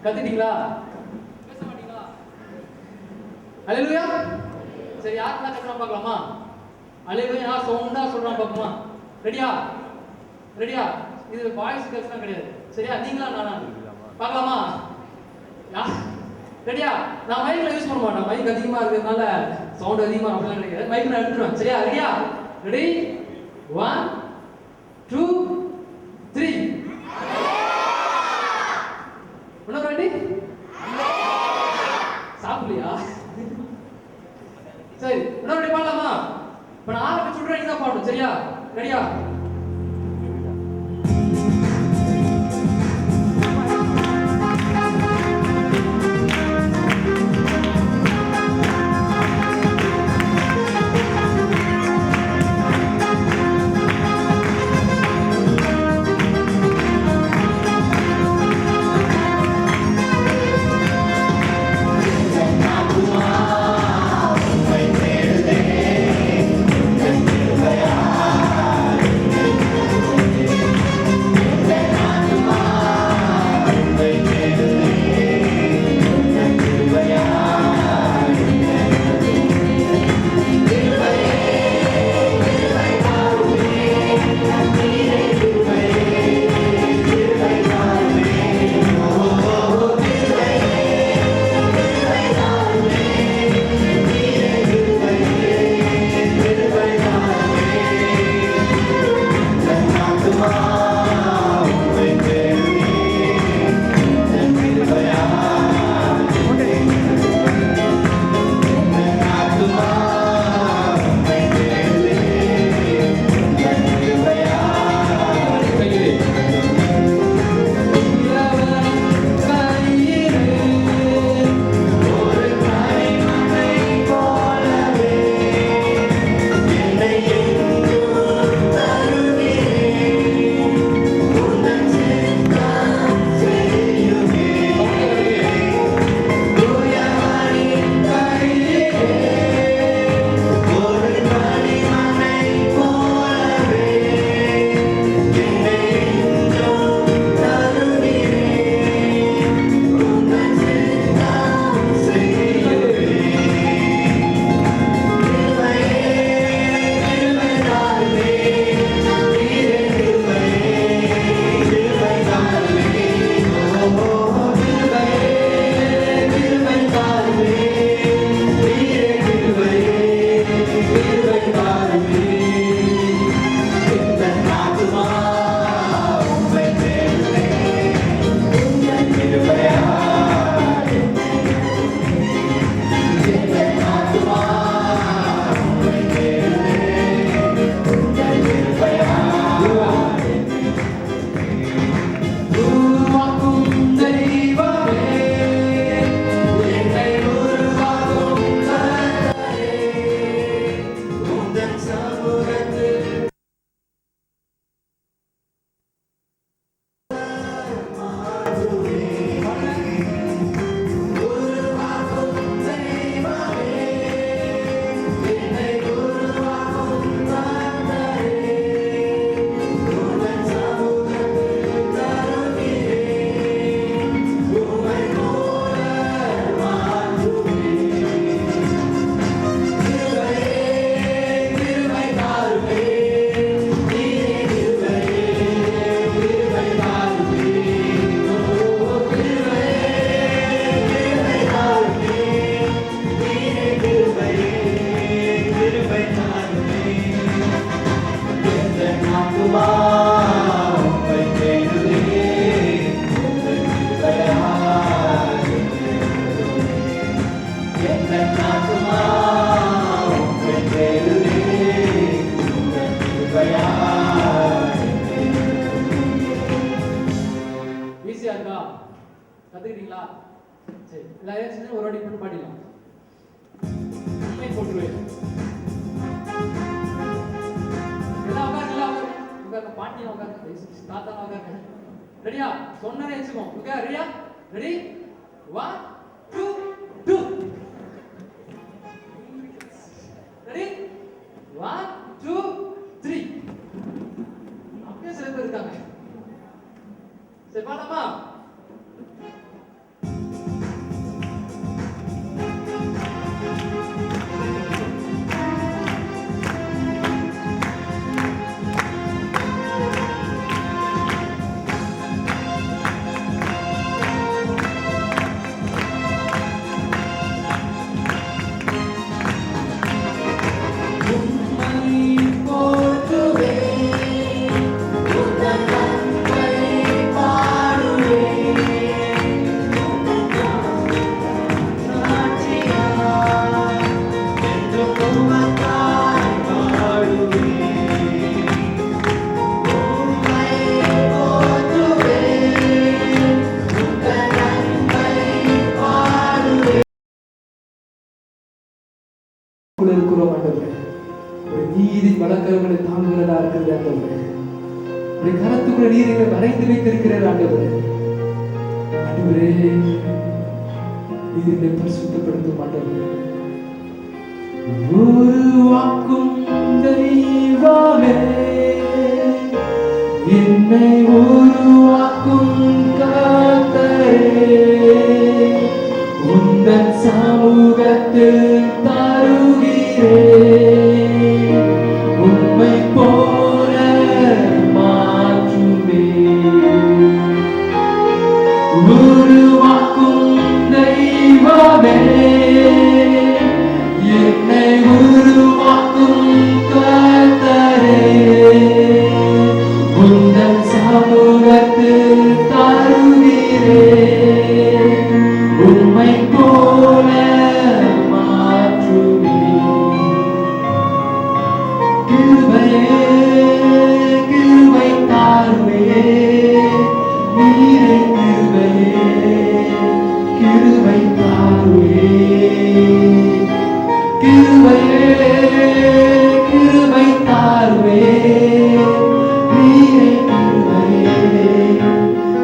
கத்துட்டீங்களா? பேச மாட்டீங்களா? அல்லேலூயா. சரி, யாரெல்லாம் கத்துறான் பார்க்கலாமா? அல்லேலூயா யார் சவுண்டா சொல்றான் பார்க்கலாமா? ரெடியா? ரெடியா? இது வாய்ஸ் கேர்ள்ஸ்லாம் கிடையாது. சரியா? நீங்களா நானா பார்க்கலாமா? ரெடியா? நான் மைக்ல யூஸ் பண்ண மாட்டேன். மைக் அதிகமா இருக்கிறதுனால சவுண்ட் அதிகமா அப்படிலாம் கிடையாது. மைக் நான் எடுத்துருவேன். சரியா? ரெடியா? ரெடி 1 2 3. என்ன ரெடி? சாப்பிடலையா? சரி, இன்னொரு ரெடி பாடலாமா? இப்ப நான் ஆரம்பிச்சு விடுறேன், நீங்க தான் பாடணும். சரியா? ரெடியா? ஈஸியா இருக்கா? கத்துக்கிட்டீங்களா? சரி, எல்லாரும் சேர்ந்து ஒரு வாட்டி மட்டும் பாடிடலாம். போட்டுருவேன். எல்லாம் உட்காருங்க, பாட்டி உட்காருங்க, தாத்தா உட்காருங்க. ரெடியா? சொன்னதே வச்சுக்கோ. ஓகே, ரெடியா? ரெடி 1 2 2. ரெடி 1 2 3. அப்படியே சில பேர் இருக்காங்க. சரி, பாடலாமா? இருக்கிறோம் ஆண்டவரே. ஒரு நீதி வழக்கங்களை தாங்குகிறதா இருக்கிறது ஆண்டவரே. ஒரு கரத்துக்குள்ள நீர் எங்களை வரைந்து வைத்திருக்கிறார் ஆண்டவரே. ஆண்டவரே நீர் பரிசுத்தப்படுத்தும் ஆண்டவரே. உருவாக்கும் தெய்வமே, என்னை உருவாக்கும் கர்த்தரே, உந்தன் சமூகத்தில் தருகிறேன் உம்மை போல மாற்றுமே. உருவாக்கும் தெய்வமே, என்னை உருவாக்கும் கர்த்தரே, உந்தன் சமூகத்தில் தருகிறேன் உம்மை போல மாற்றுமே. கிருபையே கிருபை தாருமே, நீரே கிருபையே கிருபை தாருமே. கிருபையே கிருபை தாருமே, நீரே கிருபையே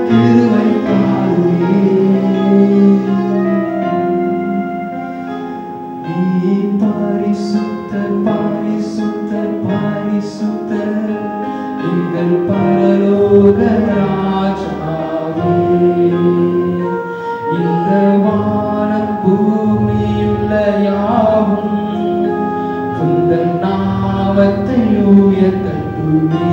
கிருபை தாருமே. நீ பரிசுத்தர் பரிசுத்தர் பரிசுத்தர், எங்கள் பரலோக ராஜாவே. இந்த வானம் பூமியுள்ள யாவும் உந்தன் நாமத்தை உயர்த்தட்டுமே.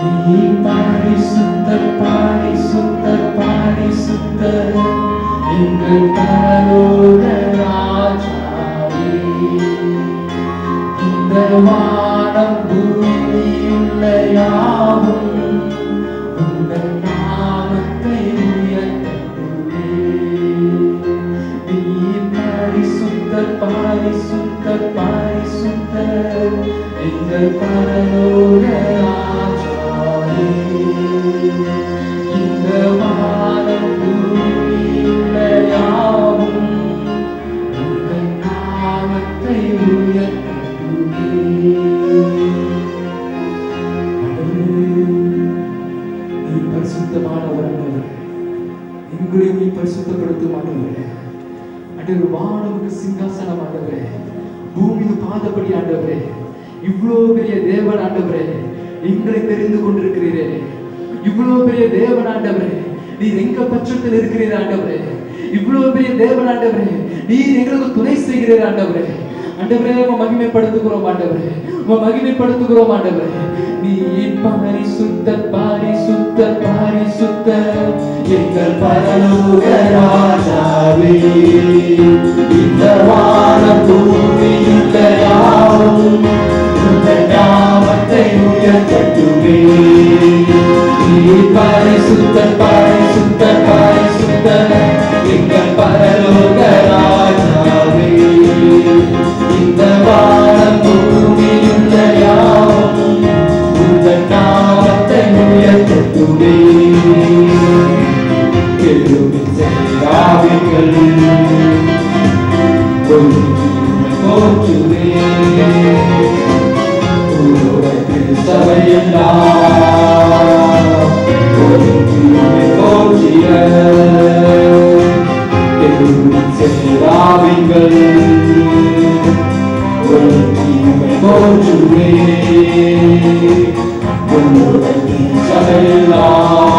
நீ பரிசுத்தர் பரிசுத்தர் பரிசுத்தர், எங்கள் பரலோக ராஜாவே. இந்த வானம் பூமியுள்ள யாவும் உங்கள் நாமத்தை உயர்த்தட்டுமே. நீ பரிசுத்தர் பரிசுத்தர் பரிசுத்தர், எங்கள் பரலோக ராஜாவே. இந்த வானம் பூமியுள்ள யாவும் உங்கள் நாமத்தை உயர்த்தட்டுமே. நீ பரிசுத்தமானவர் ஆண்டவரே, எங்களை நீ பரிசுத்தப்படுத்தும் ஆண்டவரே. ஆண்டவரே வானமுக்கு சிங்காசனம் ஆண்டவரே, பூமிக்கு பாதப்படி ஆண்டவரே. இவ்வளவு பெரிய தேவன் ஆண்டவரே, எங்களை தெரிந்து கொண்டிருக்கிறீரே. இவ்வளவு பெரிய தேவன் ஆண்டவரே, நீர் எங்க பட்சத்தில் இருக்கிறீர் ஆண்டவரே. இவ்வளவு பெரிய தேவன் ஆண்டவரே, நீர் எங்களுக்கு துணை செய்கிறீர் ஆண்டவரே. ஆண்டவரே மகிமைப்படுத்துகிறோம் ஆண்டவரே, மகிமைப்படுத்துகிறோம் ஆண்டவரே. நீ பரிசுத்தர் பரிசுத்தர் பரிசுத்தர், எங்கள் பரலோக ராஜாவே. இந்த வானம் பூமியுள்ள யாவும் உந்தன் நாமத்தை உயர்த்தட்டுமே. நீ பரிசுத்தர் பரிசுத்தர் பரிசுத்தர், எங்கள் பரலோக ராஜாவே. இந்த வானம் பூமியுள்ள யாவும் உந்தன் நாமத்தை உயர்த்தட்டுமே. கெருபின் சேராவிகள் போற்றுவே, உலகத்தில் சபையெல்லாம் போற்றிய. கெருபின் சேராவிகள் போற்றுவே, உலகத்தில் சபையெல்லாம்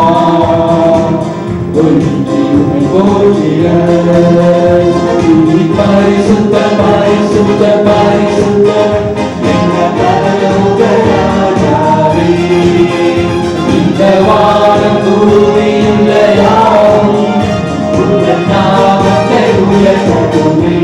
போற்றிய. பரிசுத்தர் பரிசுத்தர் பரிசுத்தர், எங்கள் பரலோக ராஜாவே. இந்த வானம் பூமியுள்ள யாவும் உந்தன் நாமத்தை உயர்த்தட்டுமே.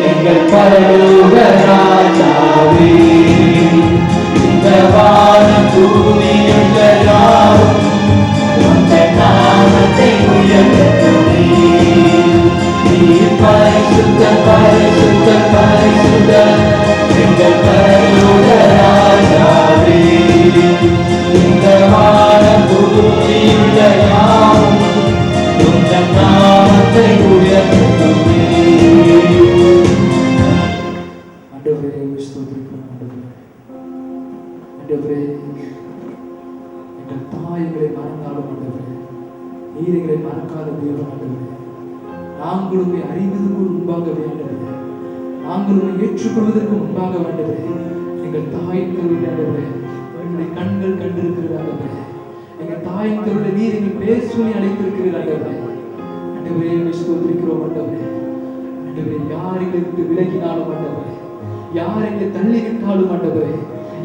எங்கள் பரலோக ராஜாவே, இந்த வானம் பூமியுள்ள யாவும் உங்கள் நாமத்தை உயர்த்துமே. நீர் பரிசுத்தர், பரிசுத்தர், பரிசுத்தர், எங்கள் பரலோக ராஜாவே, இந்த வானம் பூமியுள்ள யாவும் உங்கள் நாமத்தை உயர்த்துமே. ஆண்டவரே ஸ்தோத்திரிக்கிறோம். ஆண்டவரே எங்கள் தாய்களை மறந்தாலும் ஆண்டவரே நீர் எங்களை மறக்காத தேவன் ஆண்டவரே. நாங்களும் அறிவதற்கு முன்பாக ஆண்டவரே, நாங்களும் ஏற்றுக்கொள்வதற்கு முன்பாக ஆண்டவரே எங்கள் தாயின் கருவில் ஆண்டவரே எங்களுடைய கண்கள் கண்டிருக்கிறது ஆண்டவரே. எங்கள் தாயின் கருவில் நீர் எங்கள் பேர் சொல்லி அழைத்திருக்கிறீர் ஆண்டவரே. ஆண்டவரே ஸ்தோத்திரிக்கிறோம் ஆண்டவரே. ஆண்டவரே யார் எங்களை விட்டு விலகினாலும் ஆண்டவரே, யார் எங்களை தள்ளி விட்டாலும் ஆண்டவரே,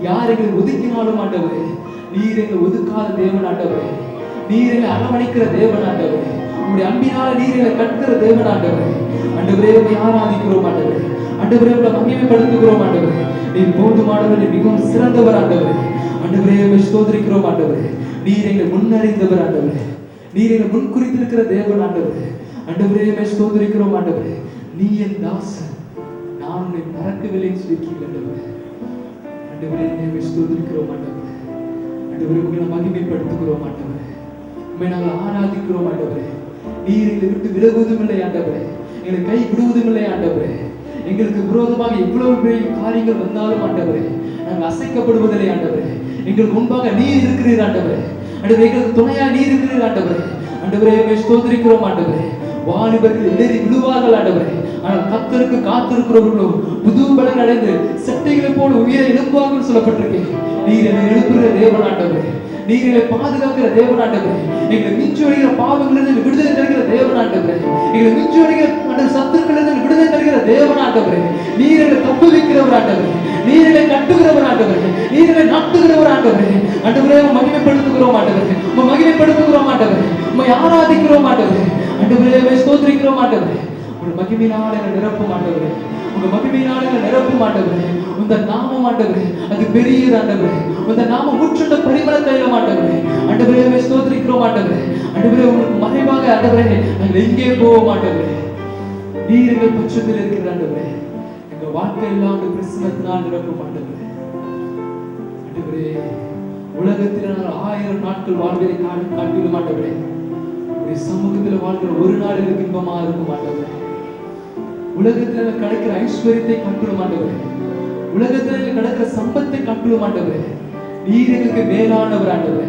யார் எங்களை ஒதுக்கினாலும் ஆண்டவரே நீர் எங்களை ஒதுக்காத தேவன் ஆண்டவரே. நீர் எங்களை அரவணைக்கிற தேவன் ஆண்டவரே. உங்களுடைய அன்பினால நீர் எங்களை கற்கிற தேவன் ஆண்டவரே. ஆண்டவரே உங்களை ஆராதிக்கிறோம் ஆண்டவரே. ஆண்டவரே உங்களை மகிமைப்படுத்துகிறோம் ஆண்டவரே. நீர் போதுமானவர், மிகவும் சிறந்தவர் ஆண்டவரே. ஆண்டவரே உங்களை ஸ்தோத்திரிக்கிறோம் ஆண்டவரே. நீர் எங்களை முன்னறிந்தவர் ஆண்டவரே. நீர் எங்களை முன்குறித்திருக்கிற தேவன் ஆண்டவரே. ஆண்டவரே உங்களை ஸ்தோத்திரிக்கிறோம் ஆண்டவரே. நீ என் தாசன், நான் உன்னை மறக்கவில்லை சொல்லியிருக்கீங்க ஆண்டவரே. ஆண்டவரே உங்களை ஸ்தோத்திரிக்கிறோம் ஆண்டவரே. ஆண்டவரே உங்களை மகிமைப்படுத்துகிறோம் ஆண்டவரே. உண்மை நாங்கள் ஆராதிக்கிறோம் ஆண்டவரே. நீர் எங்களை விட்டு விலகுவதும் இல்லை ஆண்டவரே, எங்களை கை விடுவதும் இல்லை ஆண்டவரே. எங்களுக்கு விரோதமாக எவ்வளவு பெரிய காரியங்கள் வந்தாலும் ஆண்டவரே நாங்கள் அசைக்கப்படுவதில்லை ஆண்டவரே. எங்களுக்கு முன்பாக நீர் இருக்கிறீர் ஆண்டவரே. ஆண்டவரே எங்களுக்கு துணையா நீர் இருக்கிறீர் ஆண்டவரே. ஆண்டவரே உங்களை ஸ்தோத்திரிக்கிறோம் ஆண்டவரே. வாலிபர்கள் இடறி விழுவார்கள் ஆண்டவரே, ஆனால் கர்த்தருக்கு காத்திருக்கிறவர்களோ புது பலன் அடைந்து செட்டைகளை போல உயிரை எழுப்புவார்கள் சொல்லப்பட்டிருக்கேன். நீர் என்னை எழுப்புகிற தேவன் ஆண்டவரே. நீர் எங்களை பாதுகாக்கிற தேவன் ஆண்டவரே. எங்களை மிஞ்சி வருகிற பாவங்களிலிருந்து விடுதலை தருகிற தேவன் ஆண்டவரே. எங்களை மிஞ்சி வருகிற சத்துருக்களிலிருந்து விடுதலை தருகிற தேவன் ஆண்டவரே. நீர் எங்களை தப்பு வைக்கிறவர் ஆண்டவரே. நீர் எங்களை கட்டுகிறவர் ஆண்டவரே. நீர் எங்களை நாட்டுகிறவர் ஆண்டவரே. ஆண்டவரே மகிமைப்படுத்துகிறோம் ஆண்டவரே. மகிமைப்படுத்துகிறோம் ஆண்டவரே. உம்மை ஆராதிக்கிறோம் ஆண்டவரே. ஆண்டவரே ஸ்தோத்திரிக்கிறோம் ஆண்டவரே. உங்கள் மகிமையினால் எங்களை நிரப்பும் ஆண்டவரே. உங்க மகிமையினால் எங்களை நிரப்பும் ஆண்டவரே. உந்த நாமம் ஆண்டவரே அது பெரியது ஆண்டவரே. உந்த நாமம் முற்றுண்ட பரிமள தைலம் ஆண்டவரே. ஆண்டவரே ஸ்தோத்திரிக்கிறோம் ஆண்டவரே. ஆண்டவரே உங்களுக்கு மறைவாக ஆண்டவரே நாங்கள் எங்கே போவோம் ஆண்டவரே. நீர் எங்கள் பட்சத்தில் இருக்கிற ஆண்டவரே. எங்க வாழ்க்கை எல்லாம் உங்க பிரசன்னத்தினால் நிரப்பும் ஆண்டவரே. ஆண்டவரே உலகத்தில் நாங்கள் 1000 நாட்கள் வாழ்வதை காட்டிலும் ஆண்டவரே உடைய சமூகத்தில் வாழ்கிற ஒரு நாள் எனக்கு இன்பமா இருக்கும் ஆண்டவரே. உலகத்தில் கிடைக்கிற ஐஸ்வர்யத்தை காட்டிலும் ஆண்டவரே, உலகத்தில் கிடைக்கிற சம்பத்தை காட்டிலும் ஆண்டவரே நீர் எங்களுக்கு மேலானவர் ஆண்டவரே.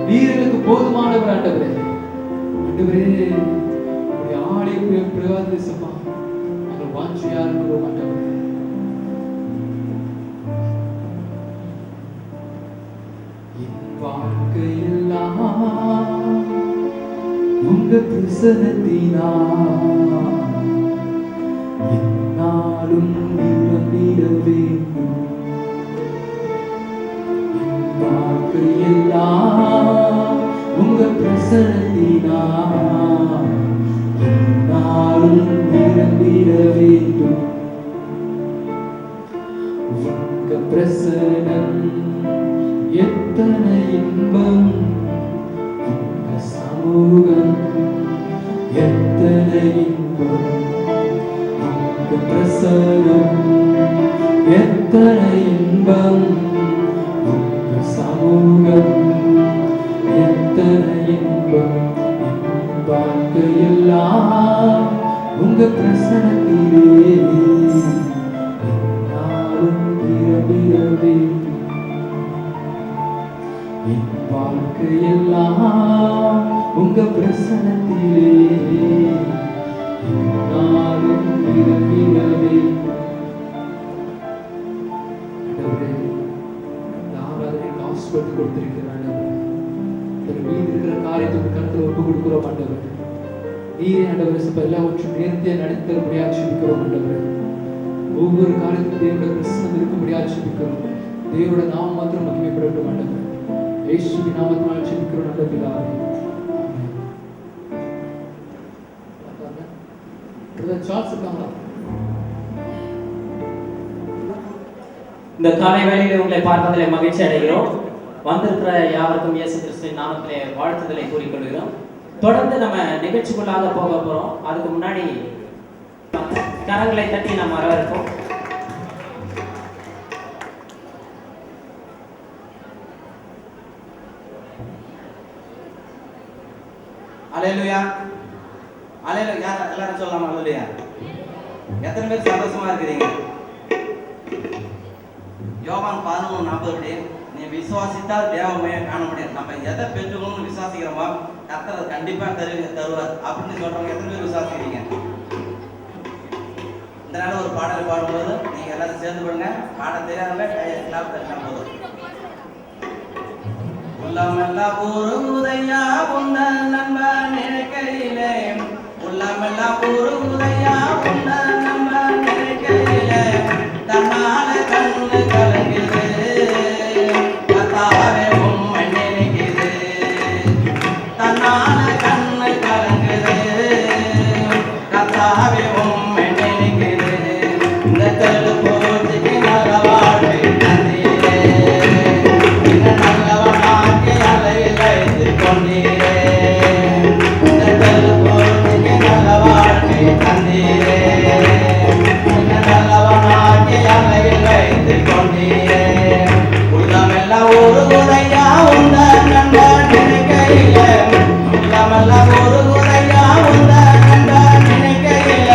நீர் எங்களுக்கு போதுமானவர் ஆண்டவரே. ஆண்டவரே உடைய ஆலய பிரகாசமா நாங்கள் வாஞ்சியா இருக்கிறோம் ஆண்டவரே. என் வாழ்க்கையெல்லாம் உங்க பிரசன்னத்தினா என்னாலும் நிரம்பிட வேண்டும். என் வாழ்க்கையெல்லாம் உங்க பிரசன்னத்தினா என்னாலும் நிரம்பிட வேண்டும். உங்க பிரசன்னம் எத்தனை இன்பம், உங்க சமூகம் எத்தனை இன்பம், உங்க பிரசன்னம் எத்தனை இன்பம், உங்க சமூகம் எத்தனை இன்பம். என் வாழ்க்கையெல்லாம் உங்க பிரசன்னத்திலே என்னாலும் நிரம்பிட வேண்டும். என் வாழ்க்கையெல்லாம் உங்க பிரசன்னத்திலே என்னாலும் நிரம்பிட வேண்டும். ஆண்டவரே இந்த ஆராதனை காஸ்பெட் கொடுத்திருக்கிற ஆண்டவரே, மீது இருக்கிற காரியத்துக்கு கருத்துல ஒப்பு கொடுக்கிறோம் ஆண்டவரே. நீரே ஆண்டவரே இப்ப எல்லாவற்றும் நேர்த்தியாக நடத்தி தரும்படியாக ஜெபிக்கிறோம் ஆண்டவரே. ஒவ்வொரு காலத்திலும் தேவனுடைய பிரசன்னம் இருக்கும்படியாக ஜெபிக்கிறோம். தேவனுடைய நாமம் மாத்திரம் மகிமைப்படட்டும் ஆண்டவரே. இயேசுவின் நாமத்தினால் ஜெபிக்கிறோம் நல்ல பிதாவே. ஆமென். சார்ட்ஸ் இருக்காங்களா? இந்த காலை வேளையிலே உங்களை பார்ப்பதிலே மகிழ்ச்சி அடைகிறோம். வந்திருக்கிற யாவருக்கும் இயேசு கிறிஸ்துவின் நாமத்திலே வாழ்த்துதலை கூறிக்கொள்கிறோம். தொடர்ந்து நம்ம நிகழ்ச்சிக்குள்ளாக போக போறோம். அதுக்கு முன்னாடி கரங்களை தட்டி நம்ம வரவேற்போம். அல்லேலூயா, அல்லேலூயா. எல்லாரும் சொல்லலாம் அல்லேலூயா. எத்தனை பேர் சந்தோஷமா இருக்கிறீங்க? யோவான் 11:40 நீ விசுவாசித்தால் தேவமையை காண முடியும். நம்ம எதை பெற்றுக்கணும்னு விசுவாசிக்கிறோமோ கர்த்தர் கண்டிப்பா தருவார் அப்படின்னு சொல்றவங்க எத்தனை பேர் விசுவாசிக்கிறீங்க? இந்த நாள் ஒரு பாடல் பாடும்போது நீங்க எல்லாரும் சேர்ந்து பண்ணுங்க. பாட தெரியாதவங்க கையை கிளாப் தட்டினா போதும். உள்ளமெல்லாம் உருகுதையா உந்த நண்பன் நினைக்கையிலே, உள்ளமெல்லாம் உருகுதையா உந்த நண்பன் நினைக்கையிலே, தன்னால கண்ணு கலங்குது கத்தாவே உம்மை நினைக்குது, தன்னால கண்ணு கலங்குது கத்தாவே உம்மை நினைக்குது. இந்த தெரு போச்சுக்கு நல்ல வாழ்க்கை தந்தீரே, இந்த நல்லவனாக்கி அலையில் வைத்து கொண்டீரே. இந்த தெரு போச்சுக்கு நல்ல வாழ்க்கை தந்தீரே, இந்த நல்லவனாக்கி அலையில் வைத்து கொண்டீரே. உள்ளமெல்லாம் ஒரு குறையா உந்த நண்பன் நினைக்கையிலே, உள்ளமெல்லாம் ஒரு குறையா உந்த நண்பன் நினைக்கையிலே,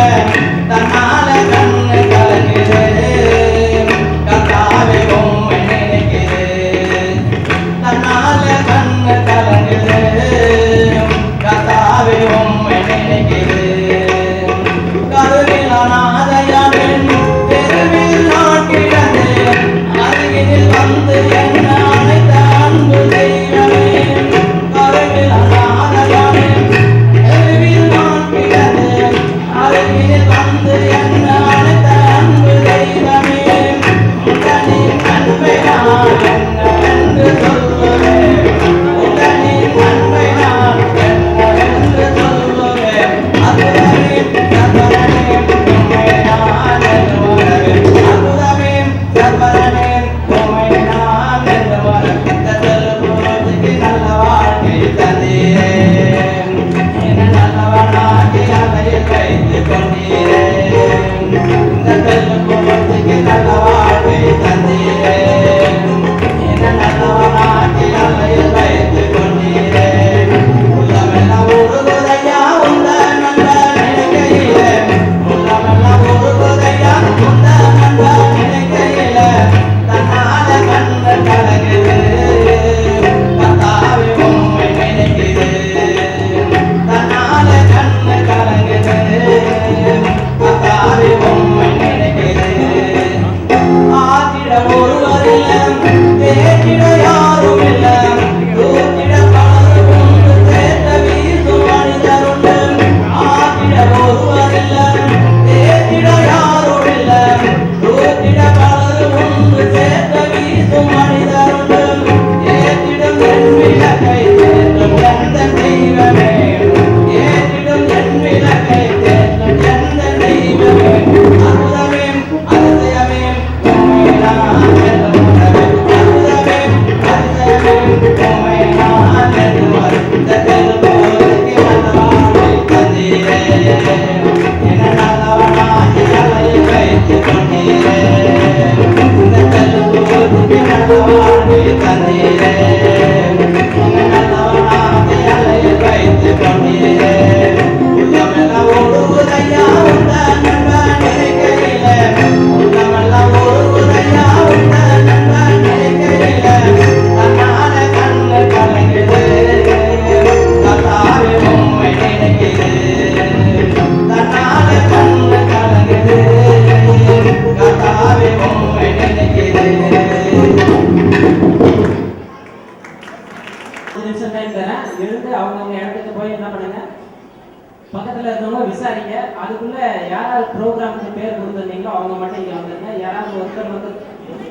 பக்கத்துல இருந்தவங்க விசாரிங்க. அதுக்குள்ள யாராவது ப்ரோக்ராமுக்கு பேர் கொடுத்துருந்தீங்களோ அவங்க மட்டும் இங்க வந்துருங்க. யாராவது ஒருத்தர்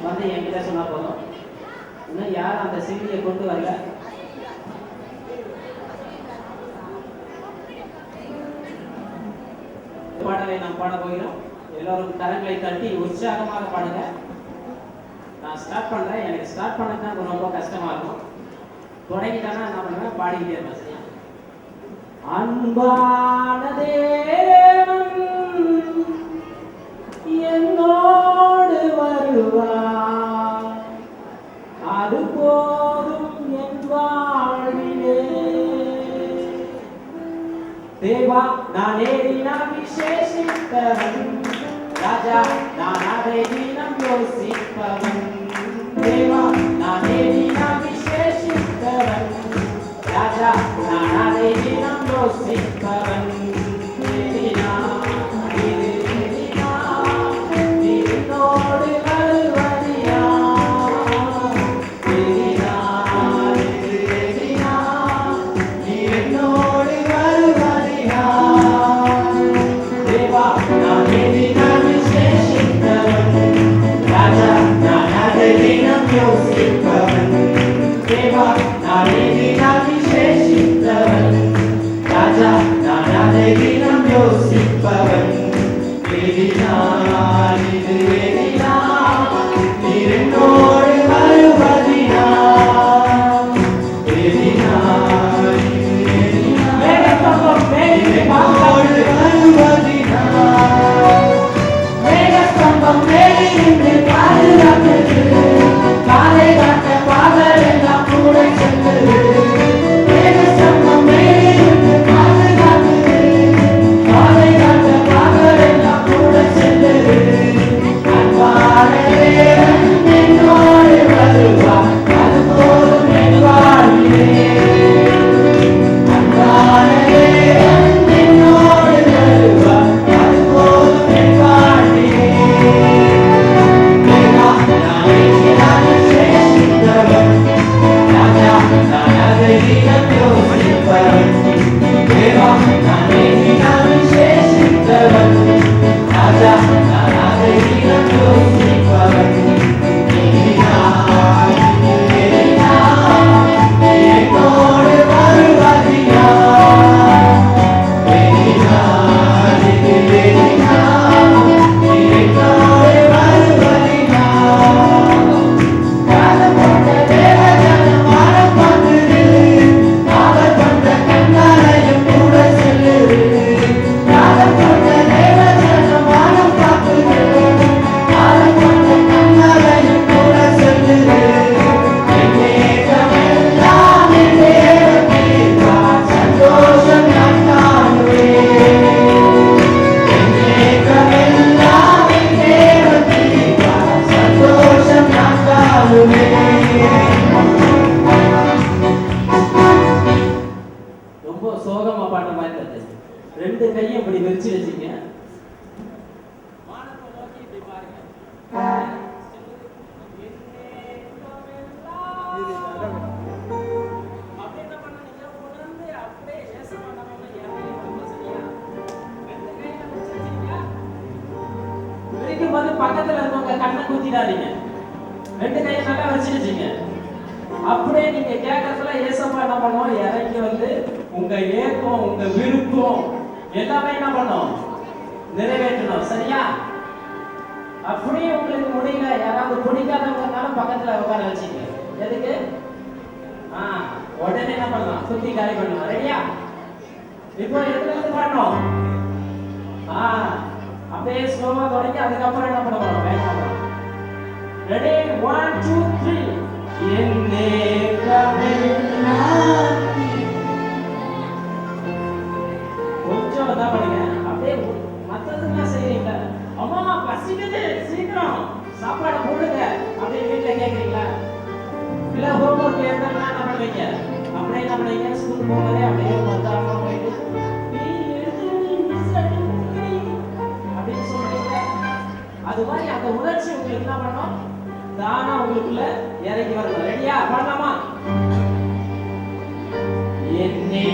வந்து என்கிட்ட சொன்னா போதும். இன்னும் யாரும் அந்த செய்தியை கொண்டு வரல. பாடலை நாம் பாட போகிறோம். எல்லோரும் கரங்களை தட்டி உற்சாகமாக பாடுங்க. நான் ஸ்டார்ட் பண்றேன். எனக்கு ஸ்டார்ட் பண்ணது தான் ரொம்ப கஷ்டமா இருக்கும். தொடங்கிட்டேன்னா என்ன பண்ணுவேன், பாடிக்கிட்டே இருப்பேன். சரியா? அன்பான தேவன் என்னோடு வருவார், அது போதும் என் வாழ்விலே. தேவா நான் ஏறினான் விசேஷித்தவன், ராஜா நான் அதை தினம் யோசிப்பவன். தேவா நான் ஏறினான் விசேஷித்தவன், ராஜா நான் அதை தினம் யோசிப்பவன். ரெண்டு கையும் இப்படி விரிச்சு வச்சுங்க. வானத்தை நோக்கி இப்படி பாருங்க. அப்படி என்ன பண்ணீங்க, உணர்ந்து அப்படியே ஏசமா நம்ம இறங்கி சரியா? ரெண்டு கையை வச்சுட்டீங்க. விரிக்கும் போது பக்கத்துல இருக்கவங்க கண்ணை குத்திடாதீங்க. ரெண்டு கையை நல்லா வச்சுட்டீங்க. அப்படியே நீங்க கேட்கறதுல ஏசப்பா என்ன பண்ணுவோம், இறங்கி வந்து உங்க ஏக்கம் உங்க விருப்பம் எல்லாமே என்ன பண்ணும், நிறைவேற்றணும். சரியா? அப்படியே உங்களுக்கு முடியல, யாராவது பிடிக்காதவங்கனாலும் பக்கத்துல உட்கார வச்சுங்க. எதுக்கு? உடனே என்ன பண்ணலாம், சுத்தி காலி பண்ணலாம். ரெடியா? இப்போ எதுல இருந்து பண்ணணும்? அப்படியே ஸ்லோவா தொடங்கி அதுக்கப்புறம் என்ன பண்ண போறோம், வேகமா. ரெடி? 1 2 3. என்னே கொஞ்சம் தான் பண்ணுங்க. அப்படியே மற்றதுலாம் செய்யறீங்க. அம்மா பசிக்குது, சீக்கிரம் சாப்பாடு போடுங்க அப்படியே வீட்டுல கேட்குறீங்களா? இல்லை ஹோம்ஒர்க் எழுதுனா என்ன பண்ணுவீங்க, அப்படியே என்ன பண்ணுவீங்க, ஸ்கூல் போகும்போதே அப்படியே மொத்தமா போயிட்டு அப்படின்னு சொல்றீங்க. அது மாதிரி அந்த உணர்ச்சி உங்களுக்கு என்ன பண்ணணும், தானா உங்களுக்குள்ள இறங்கி வரணும். ரெடியா? பண்ணலாமா? என்னே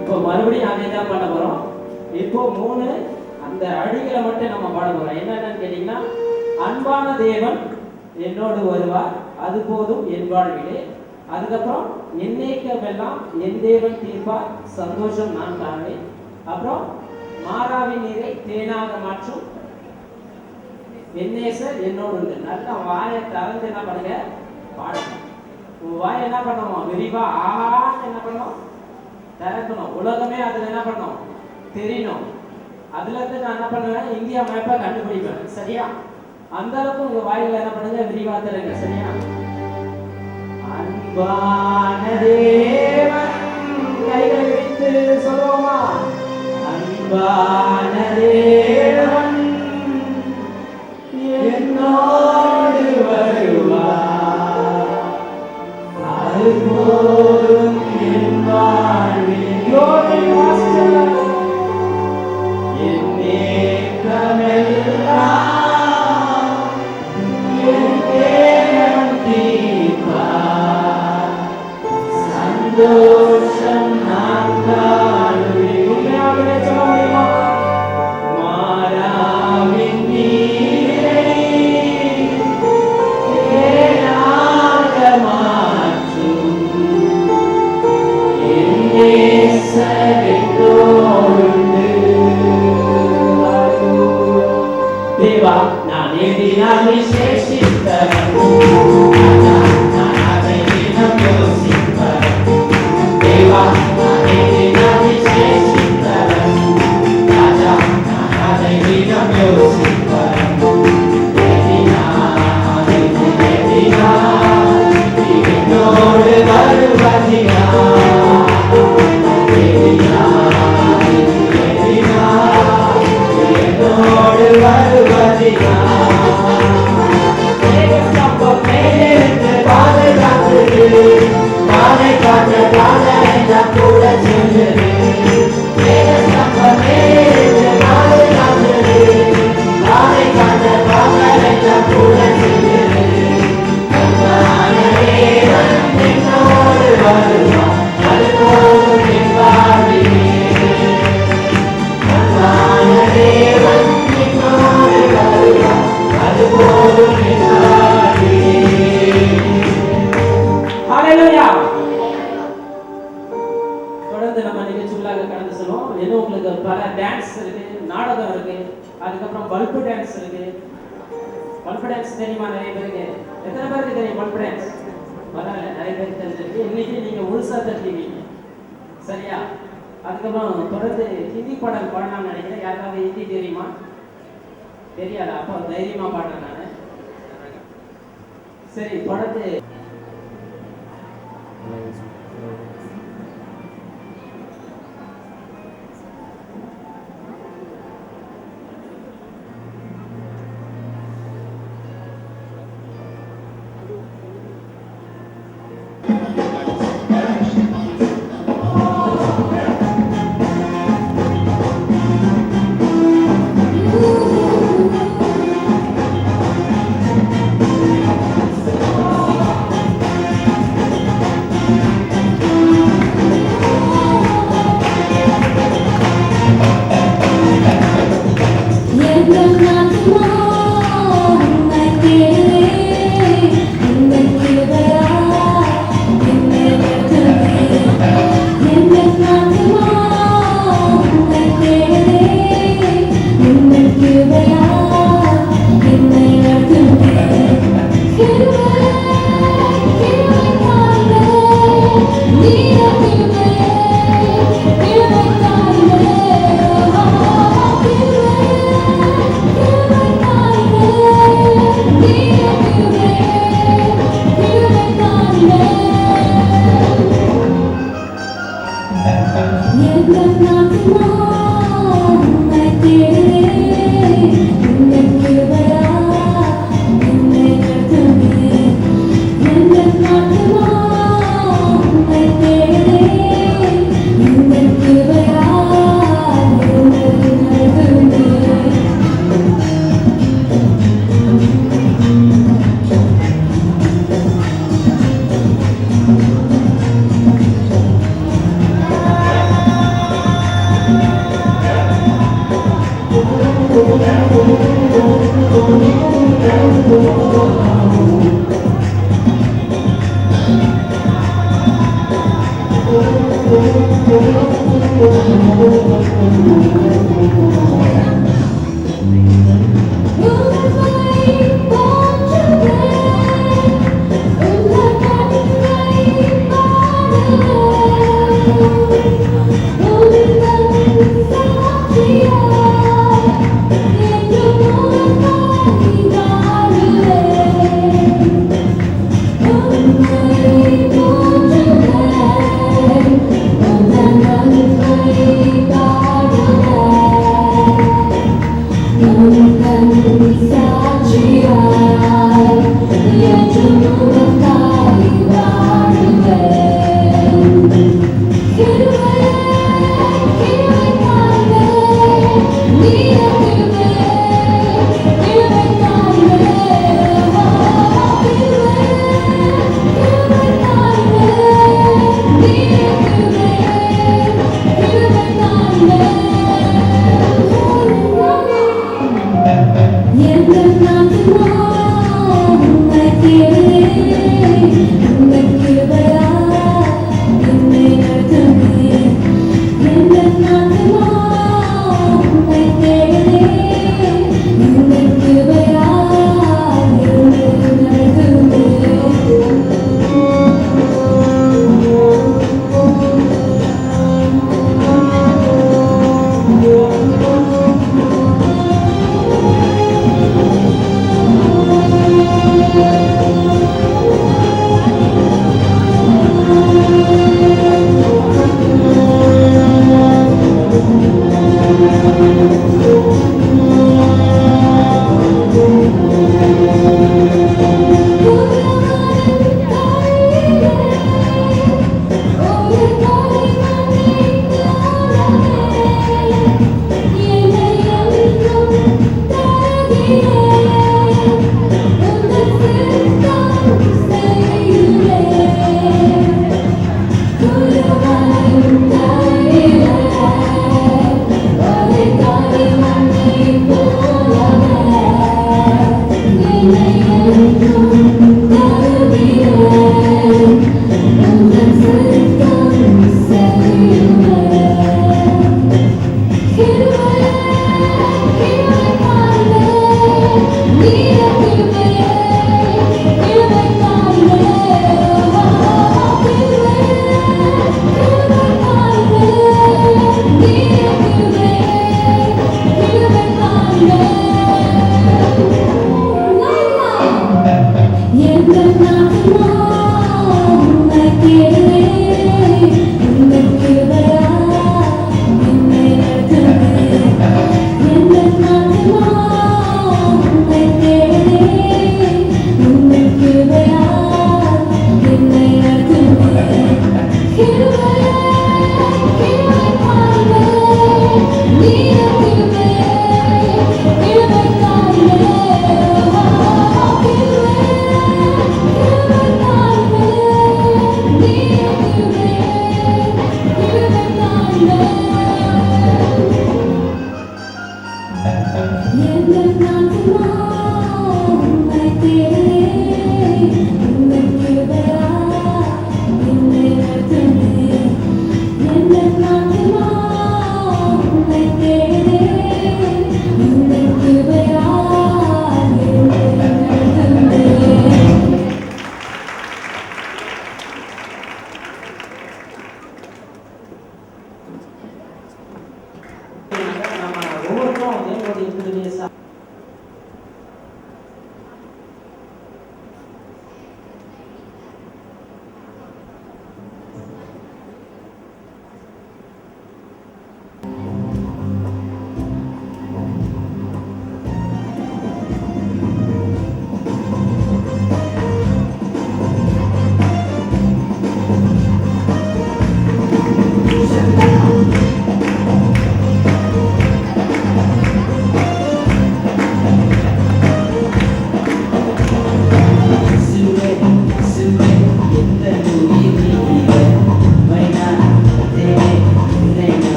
இப்போ மறுபடியும் அதே தான் பண்ண போறோம். இப்போ 3 அந்த அடிகளை மட்டும் நம்ம பாட போறோம். என்னன்னு கேட்டீங்கன்னா, அன்பான தேவன் என்னோடு வருவார், அது போதும் என் வாழ்விலே. அதுக்கப்புறம் என்னைக்கெல்லாம் என் தேவன் தீர்ப்பார், சந்தோஷம் நான் காண்பேன். அப்புறம் மாறாவின் நீரை தேனாக மாற்றும் என்னேசர் என்னோடு உண்டு. நல்லா வாயை திறந்து என்ன பண்ணுங்க, பாடுங்க. வாயை என்ன பண்ணுவோம், விரிவா ஆஹான்னு என்ன பண்ணோம், திறக்கணும். உலகமே அதுல என்ன பண்ணணும், தெரியணும். அதுல இருந்து நான் என்ன பண்ணுவேன், இந்தியா மேப்பை கண்டுபிடிப்பேன். சரியா? அந்த அளவுக்கு உங்க வாயில என்ன பண்ணுங்க, விரிவா தருங்க. சரியா? அன்பான தேவன், கைகளை விரித்து சொல்லுவோமா? அன்பான தேவன் என்னோடு வருவார், அது போதும் என் வாழ்வில். என் ஏக்கமெல்லாம் என் தேவன் தீர்ப்பார், சந்தோஷம் நான் காணுவேன். உண்மையாகவே சொல்ல முடியுமா? மாறாவின் நீரை தேனாக மாற்றும் என் நேசர் என்னோடுண்டு. தேவா, நான் எதினால் விசேஷித்தவன், நான் அதை தினம் யோசிப்பவன். தேவா, நான் எதினால் விசேஷித்தவன், ராஜா, நான் அதை தினம் யோசிப்பவன். எதினால் என்னோடு வருவதினால், என்னோடு வருவதினால், தேவஸ்தம்பம் மேலிருந்து பாதுகாத்தது, பாதை காட்ட பாதையெல்லாம் கூட செல்லுது. தேவஸ்தம்பம் மேலிருந்து பாதுகாத்தது, பாதை காட்ட பாதையெல்லாம் கூட செல்லுது. அன்பான தேவன் என்னோடு வருவார், அது போதும் என் வாழ்விலே. அன்பான தேவன் என்னோடு வருவார், அது போதும் என் வாழ்விலே. ஹல்லேலூயா. தொடர்ந்து நம்ம நிகழ்ச்சிகளாக கடந்து செல்வோம். இன்னும் உங்களுக்கு பல டான்ஸ் இருக்கு, நாடகம் இருக்கு, அதுக்கப்புறம் பல்பு டான்ஸ் இருக்கு. பல்பு டான்ஸ் தெரியுமா நிறைய பேருக்கு? எத்தனை பேருக்கு தெரியும் பல்பு டான்ஸ்? பரவாயில்ல, நிறைய பேருக்கு தெரிஞ்சிருக்கு. இன்னைக்கு நீங்க முழுசா தெரிஞ்சுக்கீங்க. சரியா? அதுக்கப்புறம் தொடர்ந்து ஹிந்தி பாடல் பாடலாம்னு நினைக்கிறேன். யாருக்காவது ஹிந்தி தெரியுமா? தெரியாதா? அப்போ தைரியமா பாடுறேன் நான். சரி, தொடர்ந்து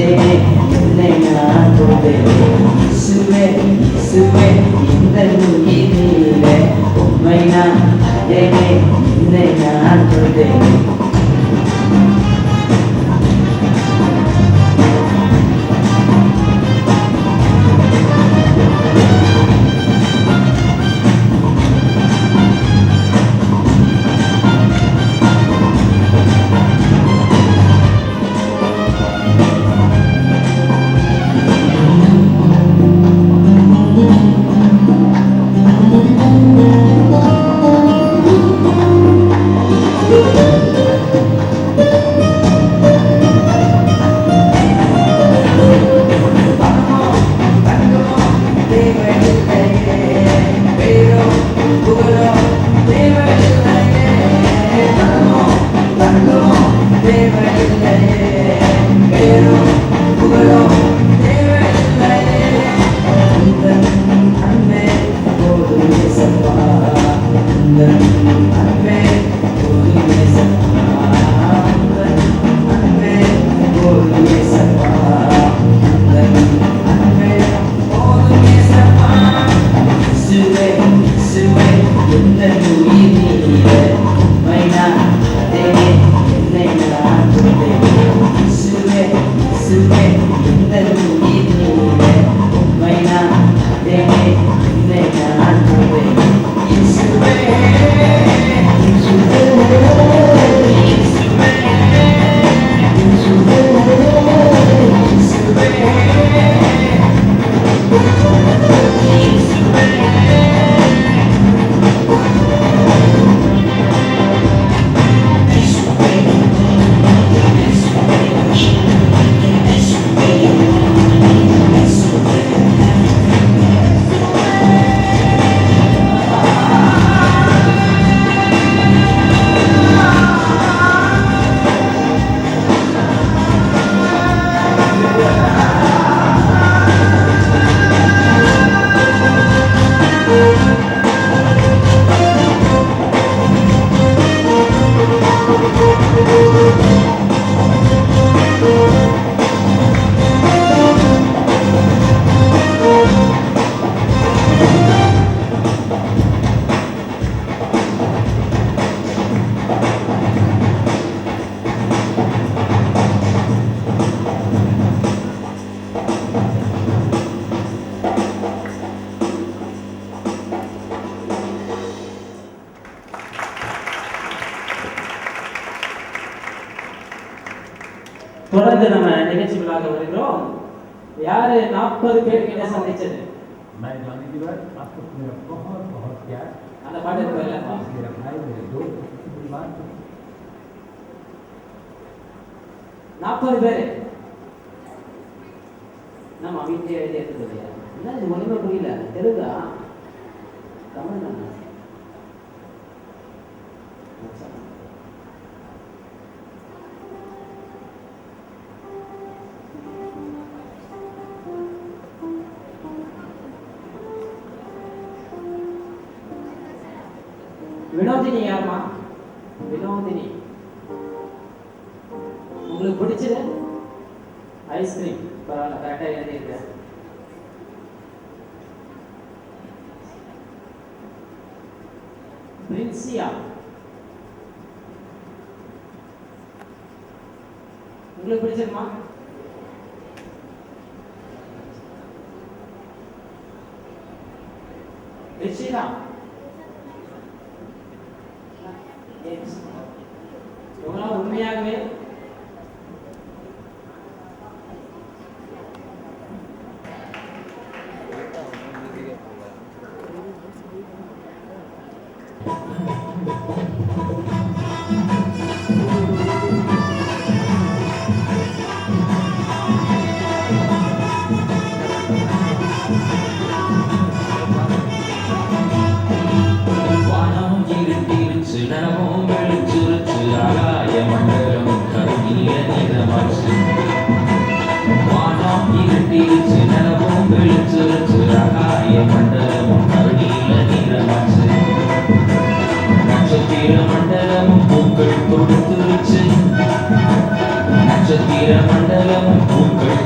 தேனே என்னை நான் தொழுதேனே இயேசுவே இயேசுவே இந்த உயிரிலே உம்மை நான் தேனே என்னை நான் தொழுதேனே தொடர்ந்து நம்ம நிகழ்ச்சிகளாக வருகிறோம். யாரு 40 பேர் கிட்ட சந்திச்சது? मैं जाने के बाद आपको मेरा बहुत बहुत प्यार அந்த பாட்டு போயிடலாமா? मेरा भाई मेरे दोस्त परिवार 40 பேர் நம்ம வீட்டிலே எழுதி எடுத்தது இல்லையா? என்ன இது ஒண்ணுமே புரியல. தெலுங்கா தமிழ் தானே? வினோதினி யாருமா? வினோதினி உங்களுக்கு பிடிச்சது ஐஸ்கிரீம். பரவாயில்ல, கரெக்டா எழுதியிருக்கேன். பிரின்சியா உங்களுக்கு பிடிச்சதுமா? ரிஷிதா இவங்களாம் உண்மையாகவே மண்டலம் பூக்கள்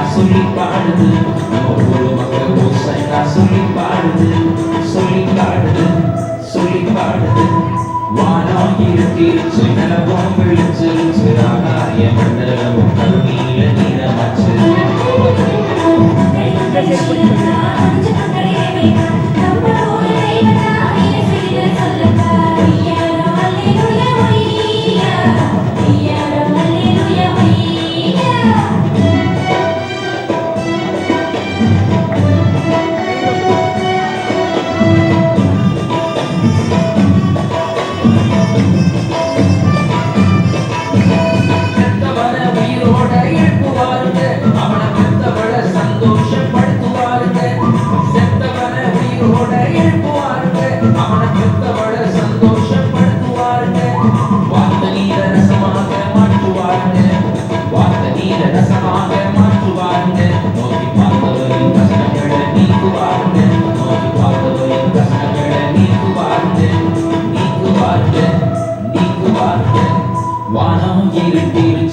சொல்லி பாடுது நம்ம ஊரு மக்கள் ஓசைனா சொல்லி பாடுது சொல்லி பாடுது சொல்லி பாடுது வானம் இருட்டிருச்சு நிலவும் விழிச்சிருச்சு ஆகாய மண்டலமும் கருணியில நீரமாச்சு வானம் இருட்டிருச்சு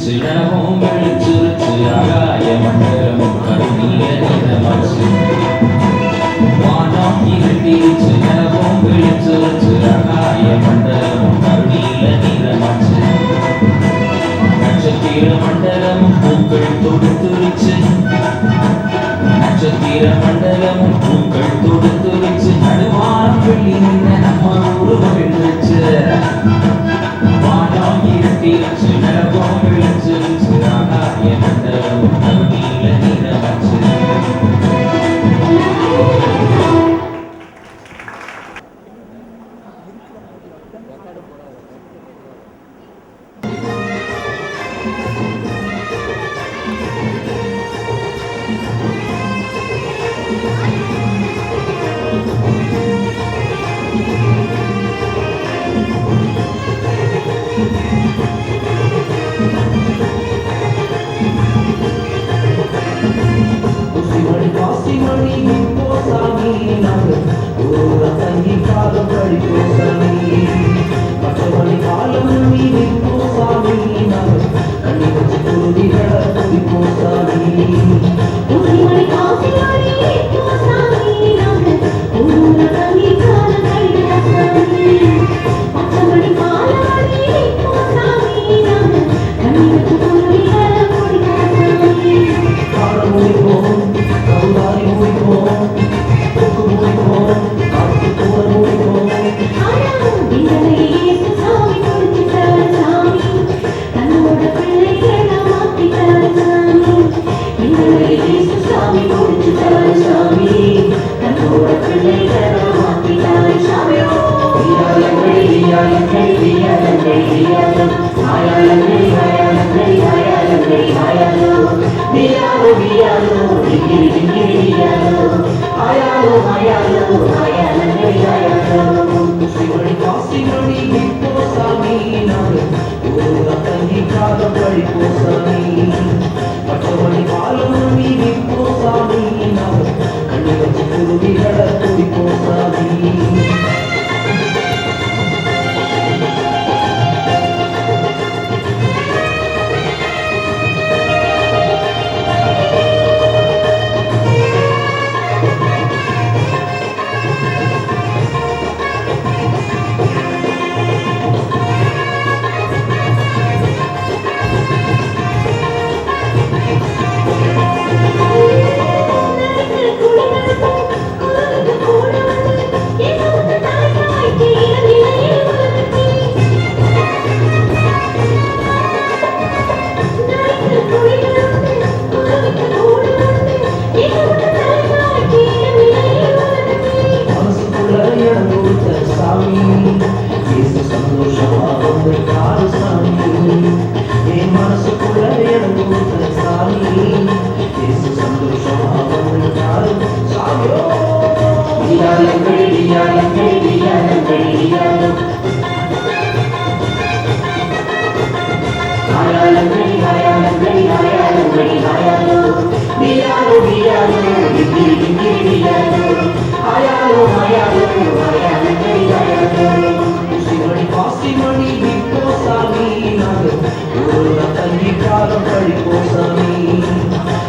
நிலவும் விழிச்சிருச்சு ஆகாய மண்டலமும் கருணியில நீரமாச்சு வானம் இருட்டிருச்சு நிலவும் விழிச்சிருச்சு ஆகாய மண்டலமும் கருணியில நீரமாச்சு நட்சத்திர மண்டலமும் பூக்கள் தொடுத்துருச்சு நட்சத்திர மண்டலமும் பூக்கள் தொடுத்துருச்சு நடுவானம் வெள்ளி நின்ன நம்ம உருவம் எழுந்துச்சு வானம் இருட்டிருச்சு நிலவும் விழிச்சிருச்சு ஆகாய மண்டலமும் கருணியில நீரமாச்சு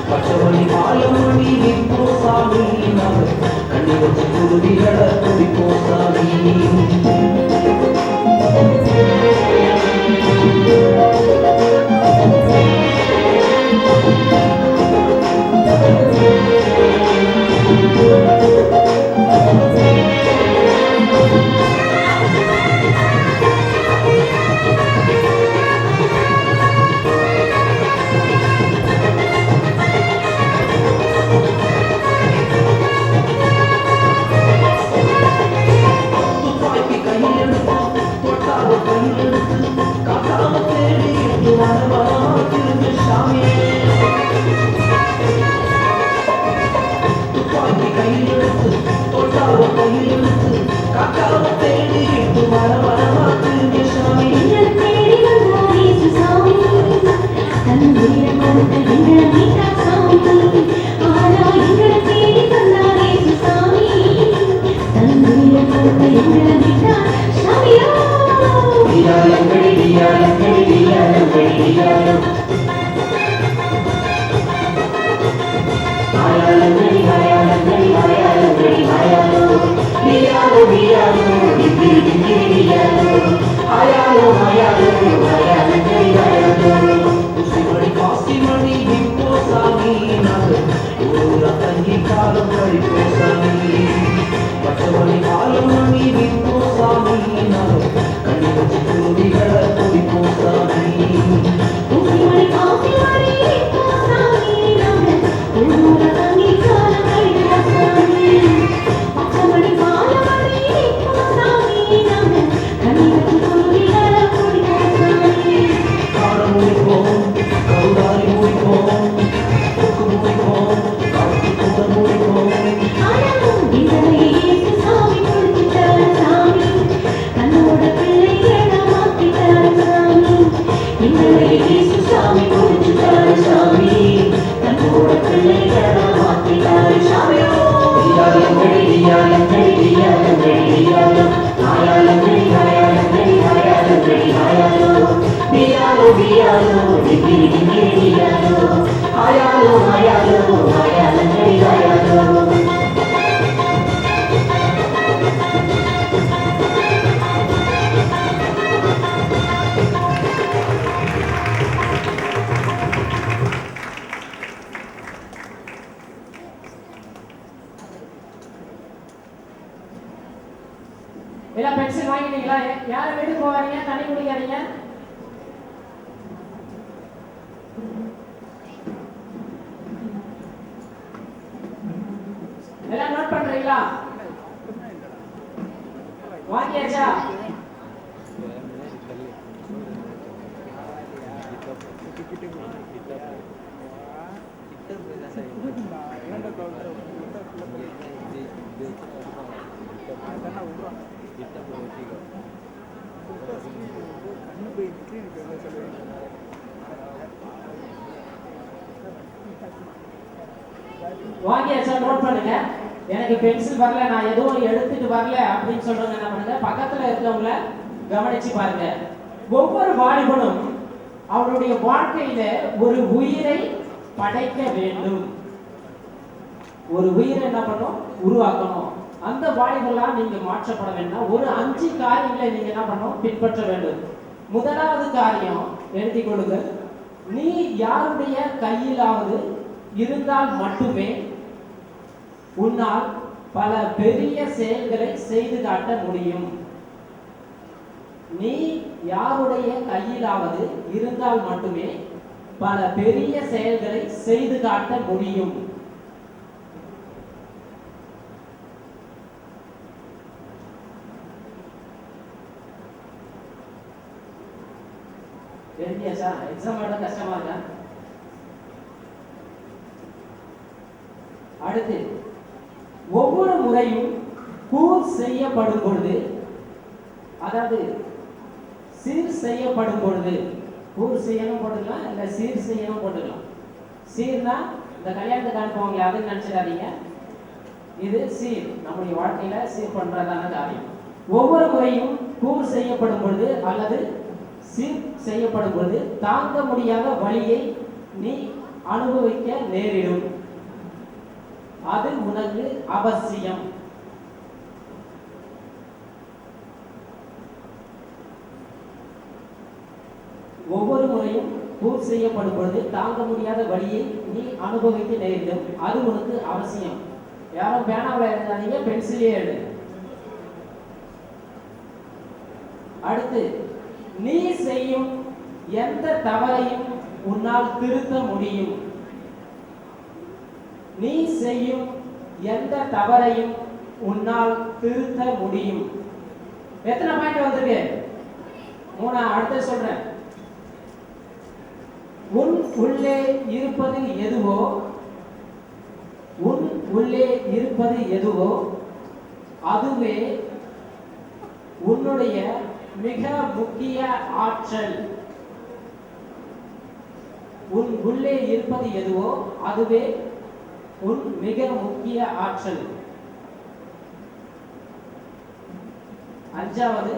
Pachawali எல்லாம் பென்சில் வாங்கிட்டீங்களா? யாரும் வீட்டுக்கு போவாதீங்க, தண்ணி குடிக்காதீங்க. எல்லாம் நோட் பண்றீங்களா? வாங்கியாச்சா? வாங்கியாச்சா? நோட் பண்ணுங்க. எனக்கு பென்சில் வரல, நான் எதுவும் எடுத்துட்டு வரல அப்படின்னு சொல்றவங்க என்ன பண்ணுங்க, பக்கத்துல இருக்கவங்கள கவனிச்சு பாருங்க. ஒவ்வொரு வாலிபனும் அவனுடைய வாழ்க்கையில ஒரு உயிரை படைக்க வேண்டும். ஒரு உயிரை என்ன பண்ணும்? உருவாக்கணும். அந்த வாலிபெல்லாம் நீங்க மாற்றப்பட வேண்டும். ஒரு 5 காரியங்களை நீங்க என்ன பண்ணணும்? பின்பற்ற வேண்டும். முதலாவது காரியம் எழுதி கொள்ளுங்கள். நீ யாருடைய கையிலாவது இருந்தால் மட்டுமே உன்னால் பல பெரிய செயல்களை செய்து காட்ட முடியும். நீ யாருடைய கையிலாவது இருந்தால் மட்டுமே பல பெரிய செயல்களை செய்து காட்ட முடியும். எழுதியாச்சா? எக்ஸாம் எழுத கஷ்டமா இருக்கா? அடுத்து, ஒவ்வொரு முறையும் கூர் செய்யப்படும் பொழுது, அதாவது சீர் செய்யப்படும் பொழுது, கூர் செய்யணும் போட்டுக்கலாம், இல்ல சீர் செய்யணும் போட்டுக்கலாம். சீர்னா இந்த கல்யாணத்துக்கு அனுப்புவாங்க, அதுன்னு நினைச்சிடாதீங்க. இது சீர், நம்முடைய வாழ்க்கையில சீர் பண்றதான காரியம். ஒவ்வொரு முறையும் கூர் செய்யப்படும் பொழுது அல்லது சீர் செய்யப்படும் பொழுது தாங்க முடியாத வலியை நீ அனுபவிக்க நேரிடும். அது உனக்கு அவசியம். ஒவ்வொரு முறையும் கூர் செய்யப்படும் பொழுது தாங்க முடியாத வலியை நீ அனுபவிக்க நேரிடும். அது உனக்கு அவசியம். யாரும் பேனாவில் எழுதாதீங்க, பென்சிலே எழுது. அடுத்து, நீ செய்யும் எந்த தவறையும் உன்னால் திருத்த முடியும். நீ செய்யும் எந்த தவறையும் உன்னால் திருத்த முடியும். எத்தனை பாயிண்ட் வந்திருக்கு? 3. அடுத்து சொல்றேன். உன் உள்ளே இருப்பது எதுவோ, உன் உள்ளே இருப்பது எதுவோ அதுவே உன்னுடைய மிக முக்கிய ஆற்றல். உன் உள்ளே இருப்பது எதுவோ அதுவே உன் மிக முக்கிய ஆற்றல். 5வது,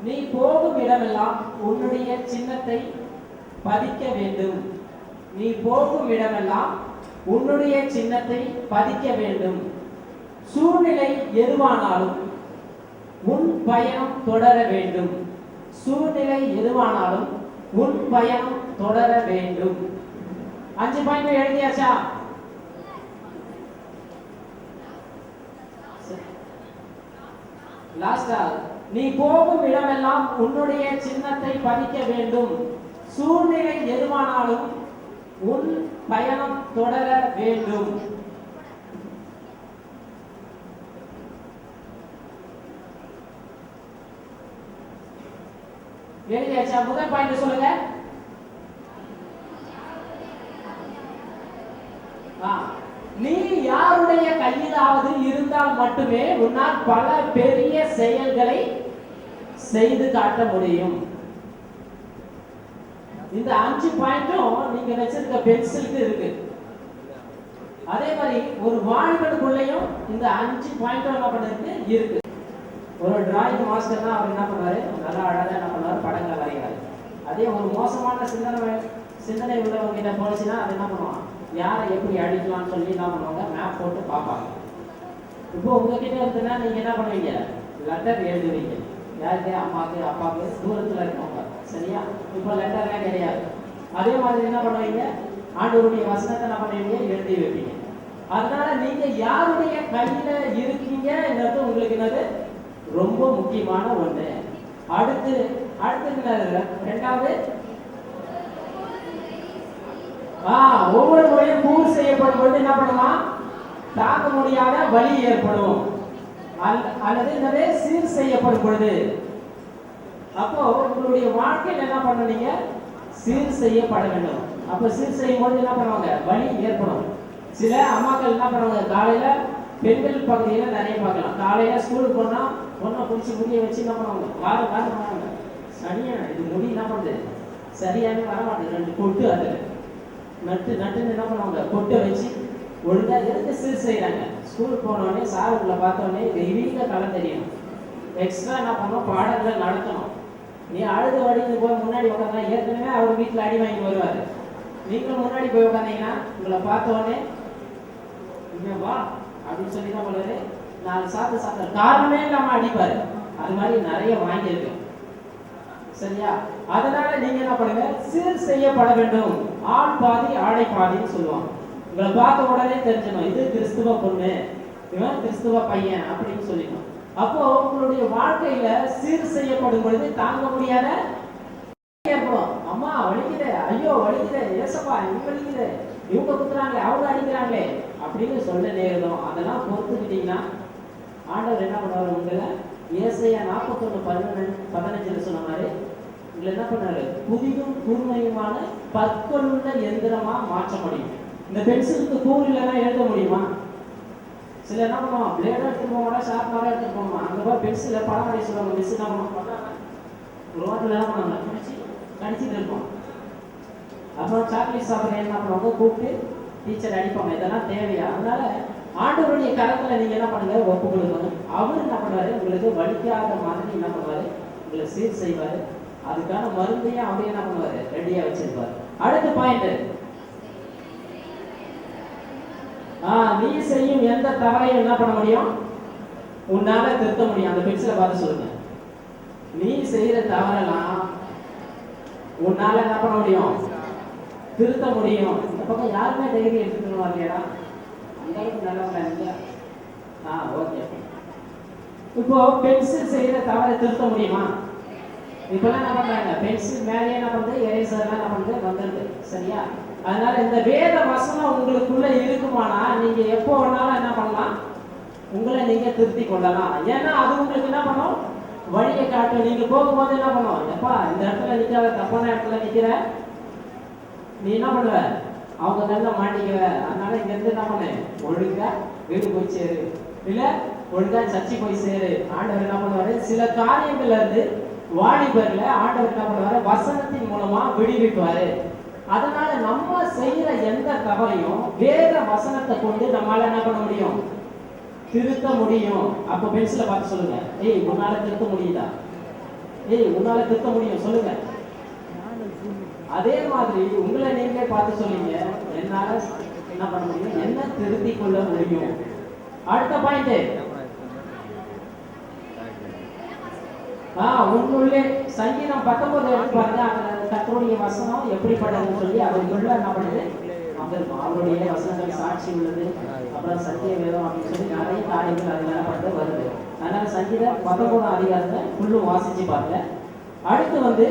நீ போகும் இடமெல்லாம் உன்னுடைய சின்னத்தை பதிக்க வேண்டும். நீ போகும் இடமெல்லாம் உன்னுடைய சின்னத்தை பதிக்க வேண்டும். சூழ்நிலை எதுவானாலும் உன் பயணம் தொடர வேண்டும். சூழ்நிலை எதுவானாலும் உன் பயணம் தொடர வேண்டும். 5 பாயிண்ட் எழுதியாச்சா? லாஸ்டா, நீ போகும் இடமெல்லாம் உன்னுடைய சின்னத்தை பதிக்க வேண்டும். சூழ்நிலை எதுவானாலும் உன் பயணம் தொடர வேண்டும். எழுதியாச்சா? முதல் பாயிண்ட் சொல்லுங்க. நீ யாருடைய கையிலாவது இருந்தால் மட்டுமே உன்னால் பல பெரிய செயல்களை செய்து காட்ட முடியும். இந்த 5 பாயிண்டும் நீங்க வச்சிருக்க பென்சிலுக்கு இருக்கு. அதே மாதிரி ஒரு வாலிபனுக்குள்ளேயும் இந்த 5 பாயிண்டும் என்ன பண்ணிருக்கு இருக்கு. ஒரு டிராயிங் மாஸ்டர்னா அவர் என்ன பண்ணாரு, நல்லா அழகா என்ன பண்ணாரு, படங்களை வரைகிறாரு. அதே ஒரு மோசமான சிந்தனை உள்ளவங்க கிட்ட போச்சுன்னா அது என்ன பண்ணுவான், யாரை எப்படி அடிக்கலாம்னு சொல்லி என்ன பண்ணுவாங்க, மேப் போட்டு பார்ப்பாங்க. இப்போ உங்ககிட்ட இருக்குன்னா நீங்க என்ன பண்ணுவீங்க, லெட்டர் எழுதுவீங்க. யாருக்கு? அம்மாவுக்கு, அப்பாவுக்கு, தூரத்துல இருக்கவங்க. சரியா? இப்போ லெட்டர்லாம் கிடையாது. அதே மாதிரி என்ன பண்ணுவீங்க, ஆண்டவருடைய வசனத்தை என்ன பண்ணுவீங்க, எழுதி வைப்பீங்க. அதனால நீங்க யாருடைய கையில இருக்கீங்கன்றது உங்களுக்கு என்னது ரொம்ப முக்கியமான ஒண்ணு. அடுத்து ரெண்டாவது, ஒவ்வொரு முறையும் கூர் செய்யப்படும் பொழுது என்ன பண்ணலாம், தாங்க முடியாத வலி ஏற்படும். அல்லது என்னது சீர் செய்யப்படும் பொழுது, அப்போ உங்களுடைய வாழ்க்கையில் என்ன பண்ணீங்க, சீர் செய்யப்பட வேண்டும். அப்போ சீர் செய்யும் போது என்ன பண்ணுவாங்க, வலி ஏற்படும். சில அம்மாக்கள் என்ன பண்ணுவாங்க, காலையில பெண்கள் பகுதியில நிறைய பார்க்கலாம், காலையில ஸ்கூலுக்கு போனா பொண்ணை பிடிச்சி முடிய வச்சு என்ன பண்ணுவாங்க, வாரம் பண்ணுவாங்க. சரியா இது முடி என்ன பண்ணுது, சரியானே வரமாட்டேது, 2 கொட்டு அதுல நட்டுன்னு என்ன பண்ணுவாங்க, கொட்டை வச்சு ஒழுங்கா இருந்து சீர் செய்யறாங்க. ஸ்கூலுக்கு போனோடனே சாருங்களை பார்த்தோடனே வீட்டில கலை தெரியணும். எக்ஸ்ட்ரா என்ன பண்ணணும், பாடங்களை நடத்தணும். நீ அழுது வடிந்து போய் முன்னாடி உட்காந்தா ஏற்கனவே அவர் வீட்டில் அடி வாங்கி வருவார். நீங்களும் முன்னாடி போய் உட்காந்தீங்கன்னா உங்களை பார்த்தோடனே வா அப்படின்னு சொல்லி தான் பண்ணுவாரு, 4 சாப்பிட்ட காரணமே இல்லாம அடிப்பாரு. அது மாதிரி நிறைய வாங்கியிருக்கு. சரியா? அதனால நீங்க என்ன பண்ணுங்க, சீர் செய்யப்பட வேண்டும். ஆள் பாதி ஆடை பாதின்னு சொல்லுவாங்க. உங்களை பார்த்த உடனே தெரிஞ்சிடும், இது கிறிஸ்துவ பொண்ணு, இவன் கிறிஸ்துவ பையன் அப்படின்னு சொல்லிடும். அப்போ உங்களுடைய வாழ்க்கையில சீர் செய்யப்படும் பொழுது தாங்க முடியாத ஏற்படும். அம்மா வலிக்குது, ஐயோ வலிக்குது, ஏசப்பா இவங்க வலிக்குது, இவங்க குத்துறாங்களே, அவங்க அடிக்கிறாங்களே அப்படின்னு சொல்ல நேரிடும். அதெல்லாம் பொறுத்துக்கிட்டீங்கன்னா ஆண்டவர் என்ன பண்ணுவாரு, உங்களை ஏசாயா 41:15 சொன்ன மாதிரி உங்களை என்ன பண்ணாரு, புதிதும் கூர்மையுமான பற்களுள்ள எந்திரமா மாற்ற முடியும். இந்த பென்சிலுக்கு கூர் இல்லைன்னா எழுத முடியுமா? சில என்ன பண்ணுவோம், பிளேடா எடுத்துட்டு போகமா, ஷார்ப்னரா எடுத்துட்டு போகமா, அங்க போய் பென்சில படம் வரைய சொல்லுவாங்க. மிஸ் என்ன பண்ணுவோம், ரோட்ல என்ன பண்ணுவாங்க, கடிச்சிட்டு இருப்போம். அப்புறம் சாக்லேட் சாப்பிட்ற என்ன பண்ணுவாங்க, கூப்பிட்டு டீச்சர் அடிப்பாங்க. இதெல்லாம் தேவையா? அதனால ஆண்டவருடைய கரத்துல நீங்க என்ன பண்ணுங்க, ஒப்பு கொடுக்கணும். அவர் என்ன பண்ணுவாரு, உங்களுக்கு வலிக்காத மாதிரி என்ன பண்ணுவாரு, உங்களை சீர் செய்வாரு. அதுக்கான மருந்தையும் அவரே என்ன பண்ணுவாரு, ரெடியா வச்சிருப்பாரு. அடுத்த பாயிண்ட், நீ செய்யும் எந்த தவறையும் என்ன பண்ண முடியும், உன்னால திருத்த முடியும். அந்த பென்சிலை பார்த்து சொல்லுங்க, நீ செய்யற தவறெல்லாம் உன்னால என்ன பண்ண முடியும், திருத்த முடியும். இந்த பக்கம் யாருமே டைரி எடுத்துக்கணும் இல்லையா, அந்த அளவுக்கு நல்லவங்க இல்லையா? ஓகே. இப்போ பென்சில் செய்யற தவறை திருத்த முடியுமா? இப்பெல்லாம் என்ன பண்றாங்க, பென்சில் மேலே என்ன பண்றது, எரேசர்லாம் என்ன பண்றது வந்துருது. சரியா? அதனால இந்த வேத வசனம் உங்களுக்குள்ள இருக்குமானா நீங்க எப்போ வேணாலும் என்ன பண்ணலாம், உங்களை நீங்க திருத்தி கொள்ளலாம். ஏன்னா அது உங்களுக்கு என்ன பண்ணும், வழியை காட்டும். நீங்க போகும்போது என்ன பண்ணுவோம், எப்பா இந்த இடத்துல நிக்காத, தப்பான இடத்துல நிக்கிற, நீ என்ன பண்ணுவ, அவங்க நல்லா மாட்டிக்குவ. அதனால இங்க இருந்து என்ன பண்ணு, ஒழுங்கா வீடு போய் சேரு, இல்ல ஒழுங்கா சர்ச்சை போய் சேரு. ஆண்டவர் என்ன பண்ணுவாரு, சில காரியங்கள்ல இருந்து வாலிபர்ல ஆண்டவர் என்ன பண்ணுவாரு, வசனத்தின் மூலமா விடுவிப்பாரு. அதனால நம்ம செய்யற எந்த தவறையும் வேத வசனத்தை கொண்டு நம்மளால என்ன பண்ண முடியும், திருத்த முடியும். அப்ப பென்சிலை பார்த்து சொல்லுங்க, ஏய் உன்னால திருத்த முடியுதா, ஏய் உன்னால திருத்த முடியும் சொல்லுங்க. அதே மாதிரி உங்களை நீங்களே பார்த்து சொல்லிங்க, என்னால என்ன பண்ண முடியும், என்ன திருத்திக் கொள்ள முடியும். அடுத்த பாயிண்ட், உங்களுடைய சங்கீதம் 19 எடுத்து பாருங்க. அந்த கர்த்தருடைய வசனம் எப்படிப்பட்டதுன்னு சொல்லி அதுக்குள்ள என்ன பண்ணுது, அவருடைய வசனங்கள் சாட்சி உள்ளது, அப்புறம் சத்திய வேதம் அப்படின்னு சொல்லி நிறைய காரியங்கள் அதுல என்ன பண்ணுறது வருது. அதனால சங்கீதம் 19 அதிகாரத்தை ஃபுல்லும் வாசிச்சு பாருங்க. அடுத்து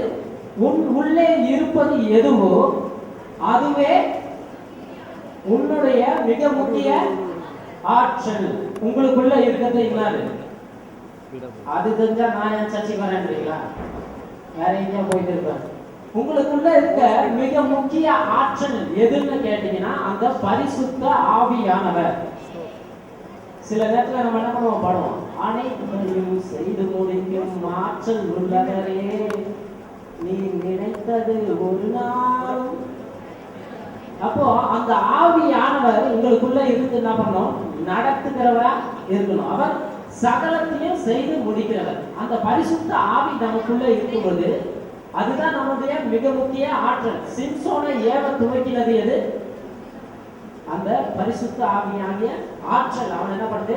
உன் உள்ளே இருப்பது எதுவோ அதுவே உன்னுடைய மிக முக்கிய ஆற்றல். உங்களுக்குள்ள இருக்கிறது என்னது, அது தெரிஞ்சா நான் என் சர்ச்சைக்கு வரேன்றீங்களா, வேற எங்கேயா போயிட்டு இருப்பேன். உங்களுக்குள்ள இருக்க மிக முக்கிய ஆற்றல் எதுன்னு கேட்டீங்கன்னா அந்த பரிசுத்த ஆவியானவர். சில நேரத்துல நம்ம என்ன பண்ணுவோம், பாடுவோம், அனைத்தையும் செய்து முடிக்கும் ஆற்றல் உள்ளவரே நீ நினைத்தது ஒரு நாள். அப்போ அந்த ஆவியானவர் உங்களுக்குள்ள இருந்து என்ன பண்ணணும், நடத்துகிறவரா இருக்கணும். அவர் சகலத்தையும் செய்து முடிக்கிறவர். அந்த பரிசுத்த ஆவி நமக்குள்ள இருக்கும்போது அதுதான் நம்முடைய மிக முக்கிய ஆற்றல். சிம்சோனை ஏவ துவக்கினது எது, அந்த பரிசுத்த ஆவியாகிய ஆற்றல். அவன் என்ன பண்ணுது,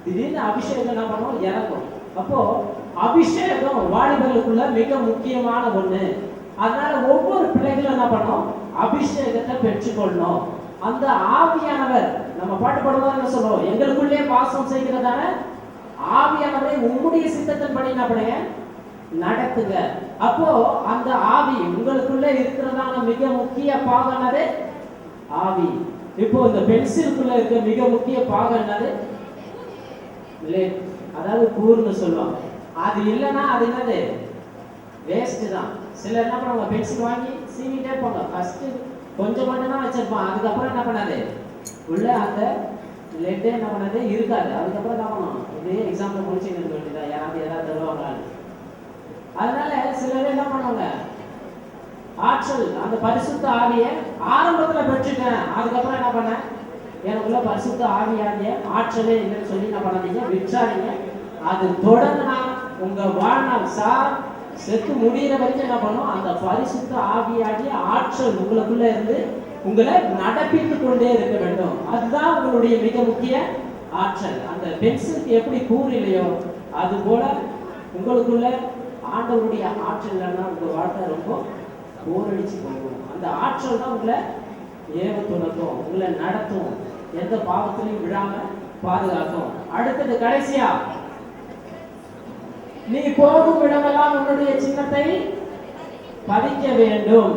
திடீர்னு அபிஷேகம் என்ன பண்ணும், இறங்கும். அப்போ அபிஷேகம் வாலிபர்களுக்குள்ள மிக முக்கியமான ஒண்ணு. அதனால ஒவ்வொரு பிள்ளைகளும் என்ன பண்ணும், அபிஷேகத்தை பெற்றுக்கொள்ளணும். அந்த ஆவியானவர், நம்ம பாட்டு பாடுவோம் என்ன சொல்லுவோம், எங்களுக்குள்ளே வாசம் செய்கிறதான ஆவியானவரை உங்களுடைய சித்தத்தின்படி என்ன பண்ணுங்க, நடத்துங்க. அப்போ அந்த ஆவி உங்களுக்குள்ள இருக்கிறதான மிக முக்கிய பாகம் என்னது, ஆவி. இப்போ இந்த பென்சிலுக்குள்ள இருக்க மிக முக்கிய பாகம் என்னது, லெட், அதாவது கூர்னு சொல்லுவாங்க. அது இல்லைன்னா அது என்னது, வேஸ்ட் தான். சில என்ன பண்ணுவாங்க, பென்சில் வாங்கி சீவிட்டே போங்க, ஃபர்ஸ்ட் கொஞ்சம் மட்டும் தான் வச்சிருப்பான், அதுக்கப்புறம் என்ன பண்ணாது, உள்ள அந்த லெட்டே என்ன பண்ணாது இருக்காது. அதுக்கப்புறம் என்ன பண்ணணும், இதே எக்ஸாம்பிள் முடிச்சு இருக்க வேண்டியதா, யாராவது ஏதாவது தருவாங்களான்னு. அதனால சிலர் என்ன பண்ணுவாங்க, ஆற்றல் அந்த பரிசுத்த ஆவியை ஆரம்பத்துல பெற்றுட்டேன், அதுக்கப்புறம் என்ன பண்ண, எனக்குள்ள பரிசுத்த ஆவியாகிய ஆற்றலே இல்லைன்னு சொல்லி என்ன பண்ணாதீங்க, விற்றாதீங்க. அது தொடர்ந்துனா உங்க வாழ்நாள் செத்து முடிகிற வரைக்கும் என்ன பண்ணும், அந்த பரிசுத்த ஆவியாகிய ஆற்றல் உங்களுக்குள்ள இருந்து உங்களை நடப்பித்து கொண்டே இருக்க வேண்டும். அதுதான் உங்களுடைய மிக முக்கிய ஆற்றல். அந்த பென்சிலுக்கு எப்படி கூறு இல்லையோ அது போல உங்களுக்குள்ள ஆண்டவருடைய ஆற்றல் இல்லைன்னா உங்க வாழ்க்கை ரொம்ப போரடிச்சு போகும். அந்த ஆற்றல் தான் உங்களை ஏவ துணக்கும், உங்களை நடத்தும், எந்த பாவத்திலையும் விழாம பாதுகாக்கும். அடுத்தது கடைசியா, நீ போகும் இடமெல்லாம் உன்னுடைய சின்னத்தை பதிக்க வேண்டும்.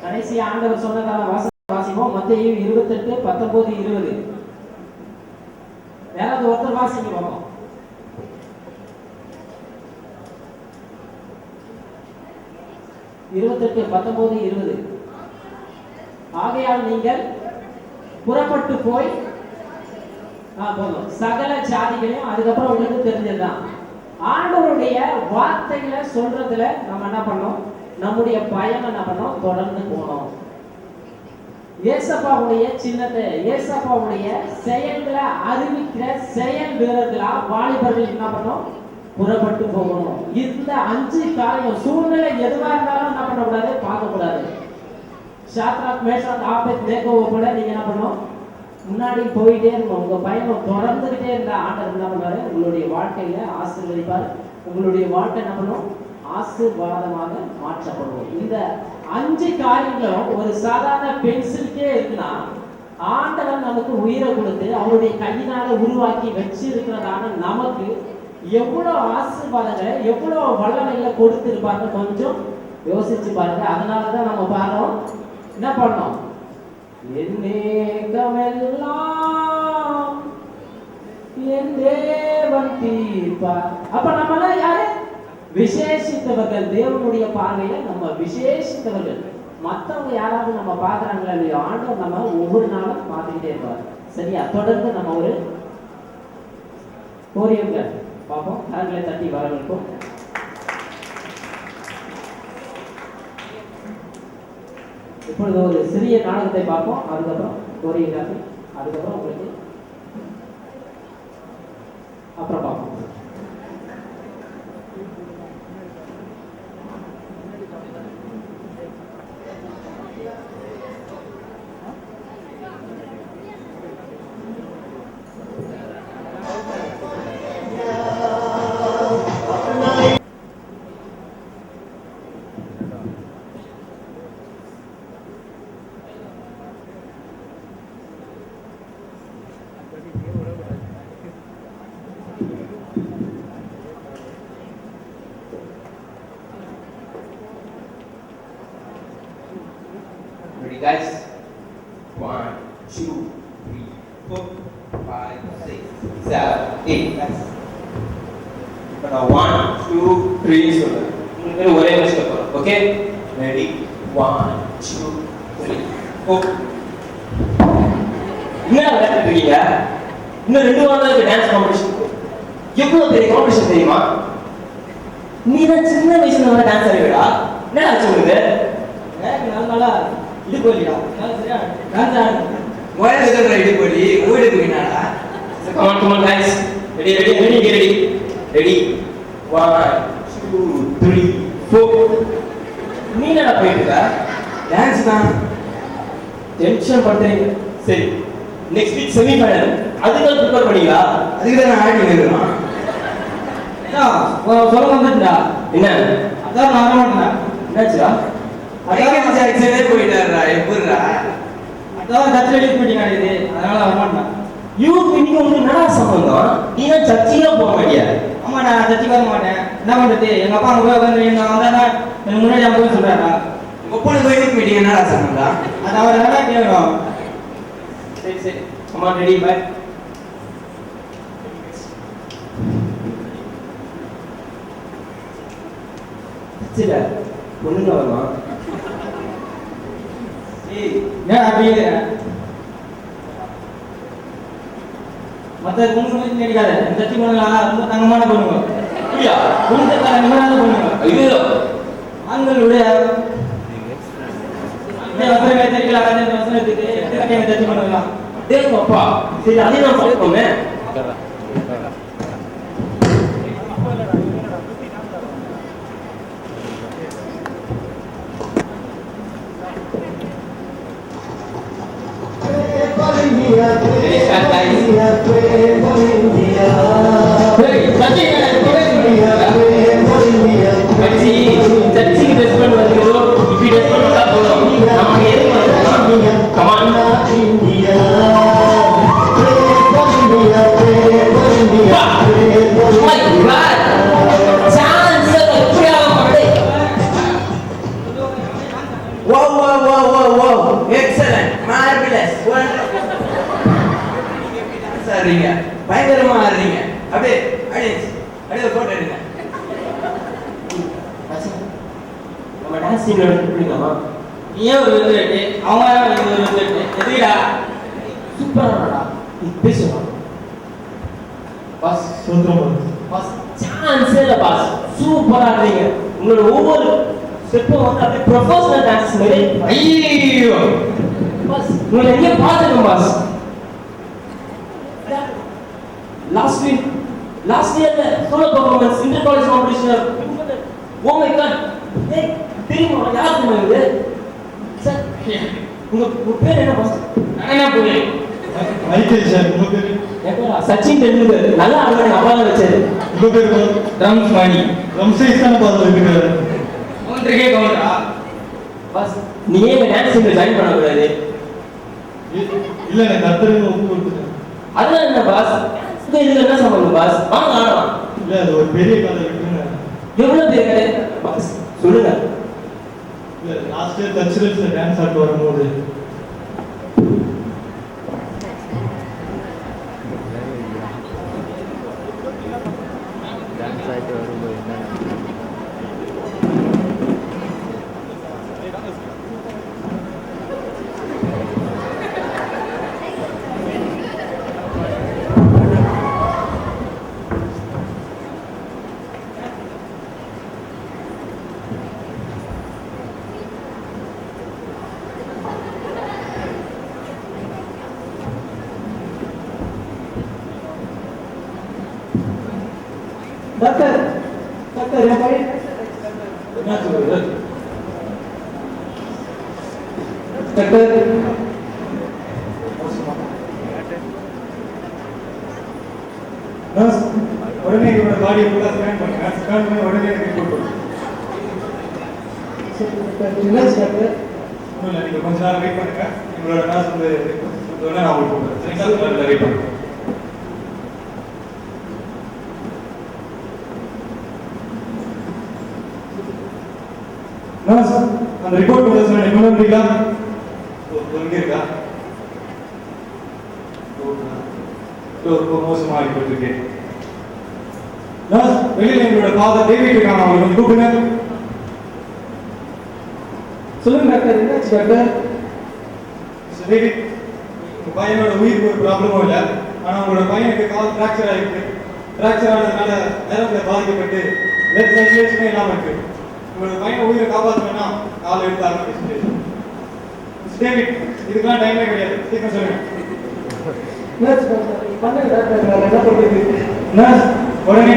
கடைசி ஆண்டவர் சொன்னதான வாசிப்போம். மத்தேயு 28:19-20. யாராவது ஒருத்தர் வாசிக்க பார்ப்போம். 28:19-20. ஆகையால் நீங்கள் புறப்பட்டு போய் போதும் சகல ஜாதிகளையும், அதுக்கப்புறம் உங்களுக்கு தெரிஞ்சதுதான் ஆண்டவருடைய வார்த்தைகளை சொல்றதுல நம்ம என்ன பண்ணோம், நம்முடைய பயணம் என்ன பண்ணோம், தொடர்ந்து போனோம். ஏசப்பாவுடைய சின்னத்தை, ஏசப்பாவுடைய செயல்களை அறிவிக்கிற செயல் வீரர்களா வாலிபர்கள் என்ன பண்ணோம், புறப்பட்டு போகணும். இந்த 5 காரியம், சூழ்நிலை எதுவா இருந்தாலும் என்ன பண்ணக்கூடாது, பார்க்கக்கூடாது. ஷாத்ராக் மேஷாக் ஆபேத்நேகோவை போல நீங்க என்ன பண்ணணும், முன்னாடி போயிட்டே இருக்கணும். உங்க பயணம் தொடர்ந்துகிட்டே இருந்தா ஆண்டவர் என்ன பண்ணுவாரு, உங்களுடைய வாழ்க்கையில ஆசீர்வதிப்பார். உங்களுடைய வாழ்க்கை என்ன பண்ணும், ஆசீர்வாதமாக மாற்றப்படுவோம். இந்த 5 காரியங்களும் ஒரு சாதாரண பென்சிலுக்கே இருக்குன்னா ஆண்டவர் நமக்கு உயிரை கொடுத்து அவருடைய கையினால உருவாக்கி வச்சு இருக்கிறதான நமக்கு எவ்வளவு ஆசீர்வாதங்களை எவ்வளவு வல்லமைகளை கொடுத்து இருப்பாங்க, கொஞ்சம் யோசிச்சு பாருங்க. அதனாலதான் நம்ம பாடுறோம், என்ன பண்ணோம், என் தேவன் தீர்ப்பார். அப்ப நம்ம யாரு, விசேஷித்தவர்கள். தேவனுடைய பார்வையில நம்ம விசேஷித்தவர்கள். மற்றவங்க யாராவது நம்ம பாக்குறாங்களா இல்லையோ, ஆண்டவர் நம்ம ஒவ்வொரு நாளும் பார்த்துக்கிட்டே இருப்பார். சரியா? தொடர்ந்து நம்ம ஒரு கோரியங்க பார்ப்போம். கரங்களை தட்டி வரவேற்போம். இப்பொழுது ஒரு சிறிய நாடகத்தை பார்ப்போம். அதுக்கப்புறம் கோரியோகிராஃபி, அதுக்கப்புறம் உங்களுக்கு அப்புறம் பார்ப்போம். guys. 1, 2, 3, 4, 5, 6, 7, 8. Guys. இப்போ நான் 1, 2, 3 சொல்றேன். மூணு பேரும் ஒரே வயசுல போறோம். ஓகே? ரெடி? 1, 2, 3, 4. என்ன விளையாடிட்டு இருக்கீங்க? இன்னும் 2 வாரம் தான் டான்ஸ் காம்படிஷன். எவ்வளவு பெரிய காம்படிஷன் தெரியுமா? நீ தான் சின்ன வயசுல வர டான்ஸ் ஆடுவீடா? என்ன ஆச்சு உங்களுக்கு? நல்லா இது போலிடா சரியா டான்ஸ் ஆடு மொபைல் எடுக்கிற இது போலி ஊடு போயினாடா. Come on guys. Ready. 1, 2, 3, 4. நீ என்னடா போயிட்டு இருக்க? டான்ஸ் தான். டென்ஷன் பண்றீங்க. சரி. Next week semi final. அதுக்கு ப்ரிப்பேர் பண்ணீங்களா? அதுக்கு தான் நான் ஆடி வரேன். சொல்ல வந்துட்டா என்ன? அதான் நான் வர மாட்டேன் என்னாச்சுடா? மைக்கேல் ஜாக்சனே போயிட்டாருடா. எப்படிடா? அதான் சர்ச் எழுதி போயிட்டீங்க இது அதனால வர மாட்டேன். யூத் மீட்டிங் உங்களுக்கு என்னடா சம்பந்தம்? நீ தான் சர்ச்சுக்கே போக மாட்டியா? ஆமா நான் சர்ச்சுக்கு வர மாட்டேன். என்ன பண்றது? எங்க அப்பா அங்க போய் உட்காந்து நான் வந்தா எனக்கு முன்னாடி அவங்க போய் சொல்றாரா? ஒப்பனை போய் யூத் மீட்டிங் என்னடா சம்பந்தம்? அது அவர் என்ன கேட்கணும்? சரி. Come on, ready, bye. சரி பொண்ணுங்க வருமா? ஏன் அப்படி மற்ற பொண்ணு நினைக்காத இந்த சர்ச்சை பொண்ணுங்களா ரொம்ப தங்கமான பொண்ணுங்க அப்படியா? குடும்பத்தை நிம்மதியான பொண்ணுங்க ஐயோ ஆண்களுடைய வசனங்களை தெரிவிக்கலாம் அந்த வசனத்துக்கு எத்தனை சர்ச்சை பண்ணுவீங்களா? டேய் அப்பா சரி அதையும் நான் பார்ப்போமே. சர்ச்சைக்கு ட்ரெஸ் பண்ண வந்தீங்களோ இப்படி ட்ரெஸ் பண்ணா போதும். நமக்கு எது கமான் பயங்கரமா ஆடுறீங்க. அப்படியே ஒரு போட்டோ எடுங்க. நம்ம டான்ஸ் டீம்ல எடுத்துக்கலாமா? நீ ஏன் ஒரு விருது அவங்க ஒரு விருது எதுக்குடா? சூப்பராடா. நீ பேசுவா பாஸ் சொல்றோம் பாஸ். சான்ஸே இல்ல பாஸ். சூப்பரா ஆடுறீங்க. உங்களோட ஒவ்வொரு ஸ்டெப்பும் வந்து அப்படியே ப்ரொஃபஷனல் டான்ஸ் மாதிரி. ஐயோ பாஸ் உங்களை எங்க பாத்துக்கோங்க பாஸ். லாஸ்ட் இயர்ல solo performance inter college competition. Oh my god. ஏய் தெரியுமா யாருக்கு இது? சார் உங்க பேர் என்ன பாஸ்? என்ன போய் மைக்கேல் சார் உங்க பேர்? ஏப்பா சச்சின் டெண்டுல்கர் நல்லா ஆடுறாங்க. அப்பால வச்சாரு. உங்க பேர்? ட்ரம்ஸ் மணி ரம்சேஸ் தான பாஸ் இருக்காரு. ஒன்றுக்கே கவுண்டரா? பாஸ் நீ ஏன் டான்ஸ் டீம்ல ஜாயின் பண்ண கூடாது? இல்ல நான் கர்த்தருக்கு ஒப்பு கொடுத்துட்டேன். அதெல்லாம் என்ன பாஸ்? இதுல என்ன சம்பந்தம் பாஸ்? வாங்க ஆடலாம். இல்ல அது ஒரு பெரிய கதை இருக்குங்க. எவ்வளவு பெரிய கதை பாஸ் சொல்லுங்க. இல்ல லாஸ்ட் இயர் கல்ச்சரல்ஸ்ல டான்ஸ் ஆடிட்டு வரும்போது டான்ஸ் ஆயிட்டு வரும்போது என்ன டாக்டர் என் பையன் என்ன சொல்றது? டாக்டர் நர்ஸ் உடனே இவரோட பாடியை ஃபுல்லா ஸ்கேன் பண்ணுங்க. ஸ்கேன் பண்ணி உடனே எனக்கு ரிப்போர்ட் பண்ணுங்க. என்ன டாக்டர்? இல்ல நீங்க கொஞ்ச நேரம் வெயிட் பண்ணுங்க. உங்களோட நர்ஸ் வந்து உடனே நான் உங்களுக்கு கூப்பிடுறேன். சரிங்களா? வெயிட் பண்ணுங்க. நர்ஸ் அந்த ரிப்போர்ட் வந்து சொல்லுங்க. என்ன பண்றீங்களா? ஒழுங்கு இருக்கா? ரொம்ப மோசமா இருக்கேன். வெளியில எங்களோட ஃபாதர் டேவிட் இருக்காங்க, அவங்க கொஞ்சம் கூப்பிடுங்க. சொல்லுங்க டாக்டர், என்னாச்சு டாக்டர்? டேவிட், உங்க பையனோட உயிருக்கு ஒரு ப்ராப்ளமும் இல்லை, ஆனா உங்களோட பையனுக்கு கால் ஃப்ராக்சர் ஆகிருக்கு. ஃப்ராக்சர் ஆனதுனால நரம்புல பாதிக்கப்பட்டு பிளட் சர்க்குலேஷனே இல்லாம இருக்கு. உங்களோட பையன் உயிரை காப்பாற்றணும்னா கால் எடுத்து ஆரம்பிச்சு. டேவிட், இதுக்கெல்லாம் டைமே கிடையாது, சீக்கிரம் சொல்லுங்க. நர்ஸ், உடனே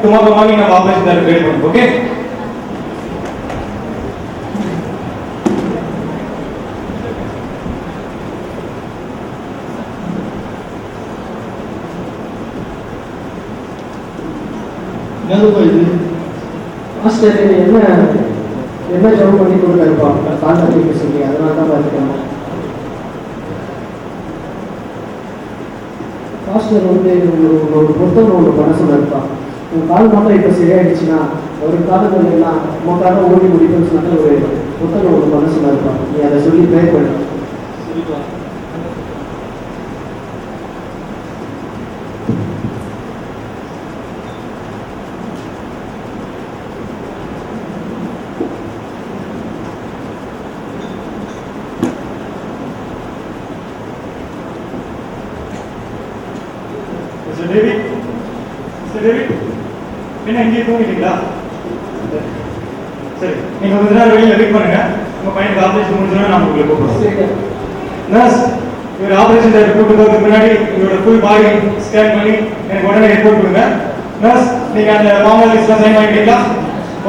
டுமாரோ மார்னிங் நம்ம ஆபரேஷன் தான் ரெடி பண்ணுவோம். ஓகே? மாஸ்டர் என்ன ஜாப் பண்ணி கொடுத்தாருப்பா? கால் தட்டி சொல்லி அதனால தான் பார்த்துக்கணும். மாஸ்டர் ஒரு புத்தகம் ஒன்று பண்ண சொன்னாருப்பா. உங்கள் கால் மட்டும் இப்போ சரியாயிடுச்சுன்னா ஒரு காலங்கள் எல்லாம் உங்களுக்காக ஓடி முடிக்கும்னு சொன்னாங்க. ஒரு புத்தகம் ஒன்று பண்ண சொன்னாருப்பா. நீ அதை சொல்லி ப்ரே பண்ணு. சரிப்பா. என்ன இங்கே தூங்கிட்டீங்களா? சரி, நீங்க கொஞ்ச நேரம் வெளியில வெயிட் பண்ணுங்க. உங்க பையனுக்கு ஆபரேஷன் முடிஞ்சோன்னா நான் உங்களுக்கு கூப்பிடுறேன். நர்ஸ், இவர் ஆபரேஷன் தேட்டர் கூட்டு போகிறதுக்கு முன்னாடி இவரோட ஃபுல் பாடி ஸ்கேன் பண்ணி எனக்கு உடனே ரிப்போர்ட் கொடுங்க. நர்ஸ், நீங்க அந்த ஃபார்மாலிட்டிஸ்லாம் சைன் பண்ணிட்டீங்களா?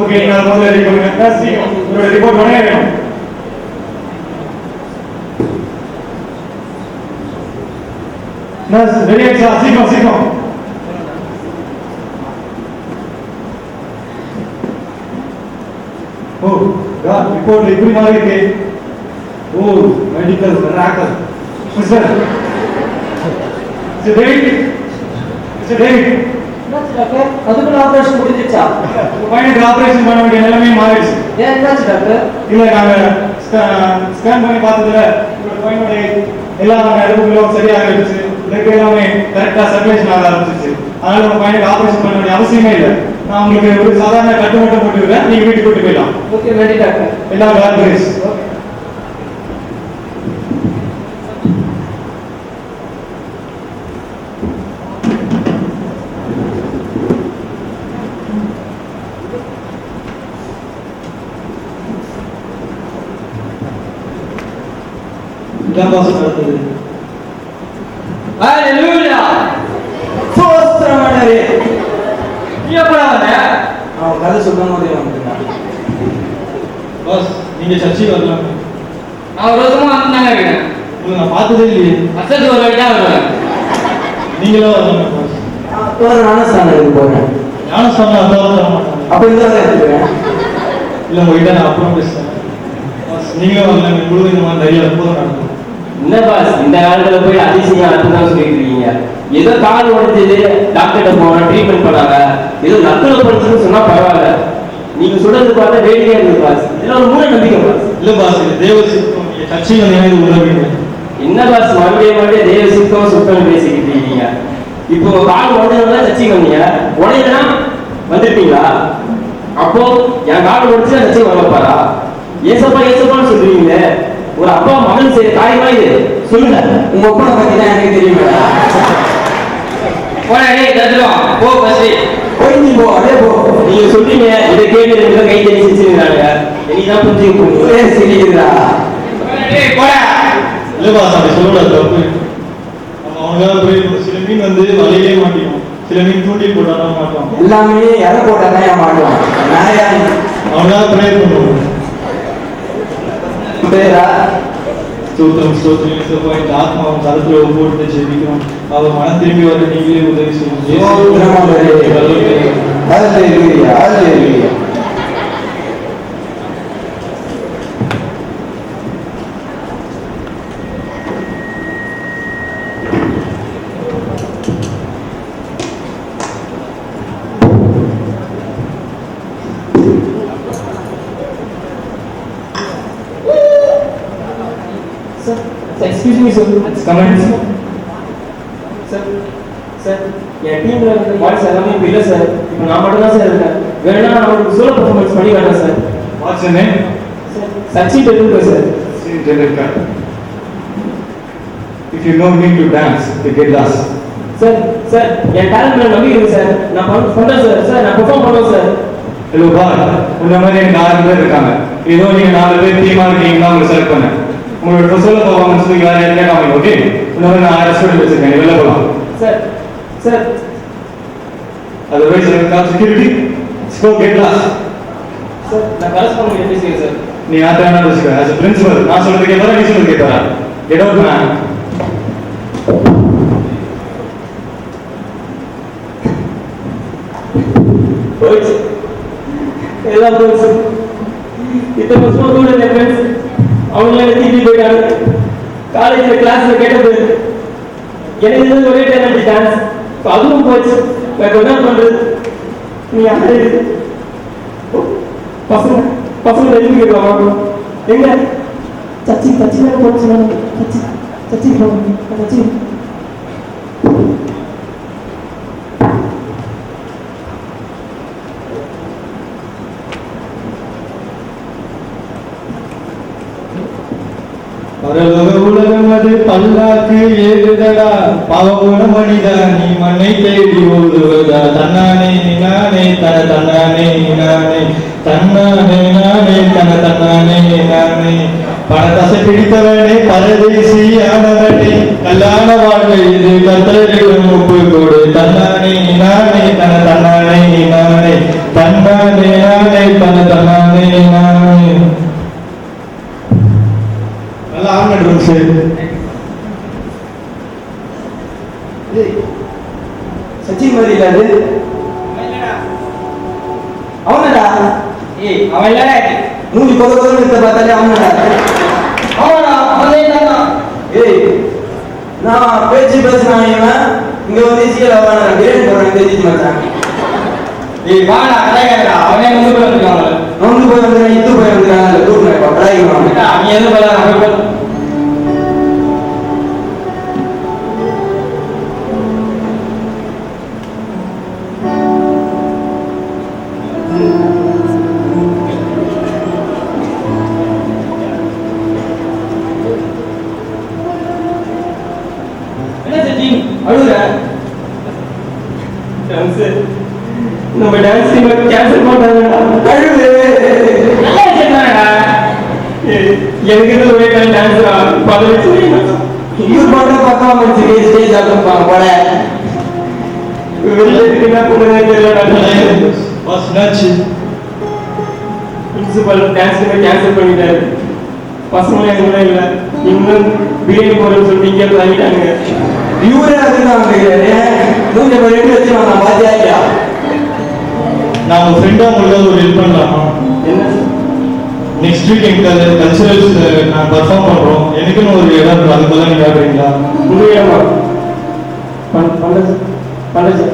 ஓகே, நீங்க அதை முதல்ல ரெடி பண்ணுங்க. நர்ஸ், இவரோட ரிப்போர்ட் உடனே வேணும். நர்ஸ், ரெடி ஆயிடுச்சா? சீக்கிரம் சீக்கிரம். ஓ God, ரிப்போர்ட் இப்படி மாதிரி இருக்கு. ஓ, மெடிக்கல் மிராக்கிள். மிஸ்டர் டேவிட், அதுக்குள்ள ஆபரேஷன் முடிஞ்சிச்சா? உங்க பையனுக்கு ஆபரேஷன் பண்ண வேண்டிய நிலைமையும் மாறிடுச்சு. ஏன் என்னாச்சு டாக்டர்? இல்ல, நாங்க ஸ்கேன் பண்ணி பார்த்ததுல உங்க பையனுடைய எல்லா நரம்புகளும் சரியாக இருந்துச்சு. பிளட் எல்லாமே கரெக்டா சர்க்குலேஷன் ஆக ஆரம்பிச்சிச்சு. அதனால உங்க பையனுக்கு ஆபரேஷன் பண்ண வேண்டிய அவசியமே இல்லை. நான் உங்களுக்கு ஒரு சாதாரண கட்டு மட்டும் போட்டுக்கிறேன், நீங்க வீட்டுக்கு கூட்டு போயிடலாம். Okay, ready doctor. எல்லாம் God bless. இதான் பாஸ் நடந்தது. ஹalleluya. சோஸ்திரமனரே. எப்படா வந்த? அவன் கதை சொல்லும்போதே வந்துட்டான். பாஸ், நீங்க சர்ச்சுக்கு வரலாம். நான் ரோசமா வந்தாங்க இருக்கேன். உங்களை நான் பார்த்ததே இல்லையே. அசத்து ஒரு வைட்டா வருவேன். நீங்களும் வரலாம் பாஸ். நான் ஞானஸ்தானம் போறேன். ஞானஸ்தானம் அப்புறம் வர மாட்டாங்க. அப்ப இந்த எடுத்துக்கிறேன். இல்ல, உங்ககிட்ட நான் அப்புறம் பேசுறேன். பாஸ், நீங்களும் வரலாம். உங்களுக்கு இந்த மாதிரி நிறைய அற்புதம் நடக்கும். என்ன பாஸ், இந்த காலத்துல போய் அதிசயம் அற்புதம் சொல்லிட்டு இருக்கீங்க. ஏதோ கால் உடைச்சது, டாக்டர்கிட்ட போனோம், ட்ரீட்மெண்ட் பண்ணாங்க. ஏதோ நக்குல படுத்துன்னு சொன்னா பரவாயில்ல. நீங்க சொல்றது பார்த்தா வேடிக்கையா இருக்கு பாஸ். இதெல்லாம் ஒரு மூட நம்பிக்கை பாஸ். இல்ல பாஸ், இது தேவ சித்தம். நீங்க சர்ச்சையில நினைவு உதவுங்க. என்ன பாஸ், மறுபடியும் தேவ சித்தம் சுத்தம் பேசிக்கிட்டு இருக்கீங்க. இப்போ கால் உடனே சர்ச்சைக்கு வந்தீங்க, உடனே வந்துருப்பீங்களா? அப்போ என் கால் உடைச்சு சர்ச்சைக்கு வரப்பாரா? ஏசப்பான்னு சொல்றீங்களே, ஒரு அப்பா மகன் செய்யற காரியமா இது? சொல்லுங்க. உங்க அப்பா பத்தி தான் எனக்கு தெரியுமா? போடா டேய் தத்துறோம். போ பசி. போய் நீ போ, அப்படியே போ. நீங்க சொல்றீங்க, இதை கேட்டு ரெண்டு கை தண்ணி சிரிச்சுக்கிறாங்க. நீதான் புரிஞ்சுக்க போறீங்க. சிரிக்கிறா. டேய் போடா. இல்ல பாஸ், அப்படி சொல்லக்கூடாது, தப்பு. அவனுக்காக போய் சில மீன் வந்து வலையிலே மாட்டிக்கும், சில மீன் தூண்டில் போட்டாலும் மாட்டோம். எல்லாமே எதை போட்டாதான் ஏன் மாட்டோம். அவனுக்காக ப்ரேயர் பண்ணுவோம். ஸ்தோத்திரம் ஸ்தோத்திரம் இயேசுவா, இந்த ஆத்மாவும் கருத்துல போட்டு ஜெபிக்கிறோம். அவர் மனம் திரும்பி வர நீங்களே உதவி செய்யும். Sir excuse me sir comment sir sir என் டீம்ல இருந்த பாய்ஸ் எல்லாமே இப்போ இல்லை சார் இப்போ நான் மட்டும் தான் சார் இருக்கேன் வேணும்னா நான் ஒரு சோலோ பர்ஃபார்மன்ஸ் பண்ணி வரேன் sir what's your name Sachin Tendulkar sir Sachin Tendulkar. If you don't need to dance, you get lost. Sir sir N talent மேல நம்பி இருக்கு சார் நான் பண்றேன் சார் சார் நான் பெர்ஃபார்ம் பண்ணுவேன் சார் ஹலோ பார் இந்த மாதிரி எனக்கு 6 பேர் இருக்காங்க ஏதோ நீங்க 4 பேர் டீமா இருக்கீங்கன்னா உங்களை செலக்ட் பண்ணேன் உங்களோட சோலோ பர்ஃபார்மன்ஸ் நீங்க வேற என்ன காமிங்க ஓகே இந்த மாதிரி நான் 6 ஸ்டூடெண்ட் வச்சிருக்கேன் வெளில போலாம் சார் சார் அதர்வைஸ் எனக்கு கால் செக்யூரிட்டி ஸ்கோ கெட் லாஸ்ட் சார் நான் கரஸ்பாண்ட் பேசுகிறேன் சார் நீ யார்கிட்ட வேணாலும் வச்சுக்க ஆஸ் a principal நான் சொல்றது கேட்பாரா நீ சொல்றது கேட்பாரா கெட் அவுட் மேன் போயிடுச்சு எல்லாம் போயிடுச்சு இத்தனை வருஷமா கூட என் ஃப்ரெண்ட்ஸ் அவங்களாம் என்ன தீட்டி போயிட்டாங்க காலேஜில் கிளாஸில் கேட்டது எனக்கு இருந்தது ஒரே டேலண்ட் டான்ஸ் அதுவும் போச்சு நான் என்ன பண்ணுறது நீ யாரு பசங்க பசங்க எழுதி கேட்கலாமா எங்க சச்சி சச்சி தான் போச்சு சச்சி சச்சி சச்சி பரலோக உலகம் அது பல்லாக்கு ஏறுதடா பாவகுண மனிதா நீ மண்ணை தேடி ஓடுவதா தன்னானே நானே தன தன்னானே நானே தன்னானே நானே தன தன்னானே நானே பணத்தசை பிடித்தவனே பரதேசியானவனே கல்யாண வாழ்க்கை இது கத்தரிடம் ஒப்பு கொடு தன்னானே நானே தன தன்னானே நானே தன்னானே நானே தன தன்னானே நானே நல்லா ஆன் சார் சச்சின் மாதிரி இல்ல அது அவனடா ஏய் அவன் இல்லடா மூஞ்சி கொத கொத நிறுத்த பார்த்தாலே அவனடா அவனா அவனே தான் ஏய் நான் பேச்சு பேசுறான் இவன் இங்க வந்து சீல அவன கிரேட் போறான் பேசி மச்சான் ஏய் வாடா கடைக்காரடா அவனே வந்து போய் வந்திருக்கான் வந்து போய் வந்து இது போய் வந்திருக்கான் கூப்பிடுறேன் கடைக்காரன் அவன் எது போல அவன் நம்ம டான்ஸ் டீம் கேன்சல் பண்ணாங்கடா அழுவே நல்லா சொன்னாடா எனக்கு இது ஒரே டான்ஸ் பதவி சொல்லுங்க யூர் பண்ண பக்கம் வந்து ஸ்டேஜ் ஆடுவாங்க போல வெளிய இருக்கனா போறதே தெரியலடா பாஸ் நாச்சு பிரின்சிபல் டான்ஸ் டீம் கேன்சல் பண்ணிட்டாரு பசங்க எங்க இல்ல இன்னும் பிரியாணி போறேன்னு சொல்லி இங்க வாங்கிட்டாங்க இவரே அதுதான் மூஞ்ச ரெடி வச்சு நான் பாத்தியா நான் உங்க ஃப்ரெண்டா உங்களுக்கு ஒரு ஹெல்ப் பண்ணலாமா என்ன நெக்ஸ்ட் வீக் எங்க கல்ச்சரல்ஸ் நான் பெர்ஃபார்ம் பண்றோம் எனக்குன்னு ஒரு இடம் இருக்கு அதுக்குள்ள நீங்க ஆடுறீங்களா உண்மையாமா பண்ணது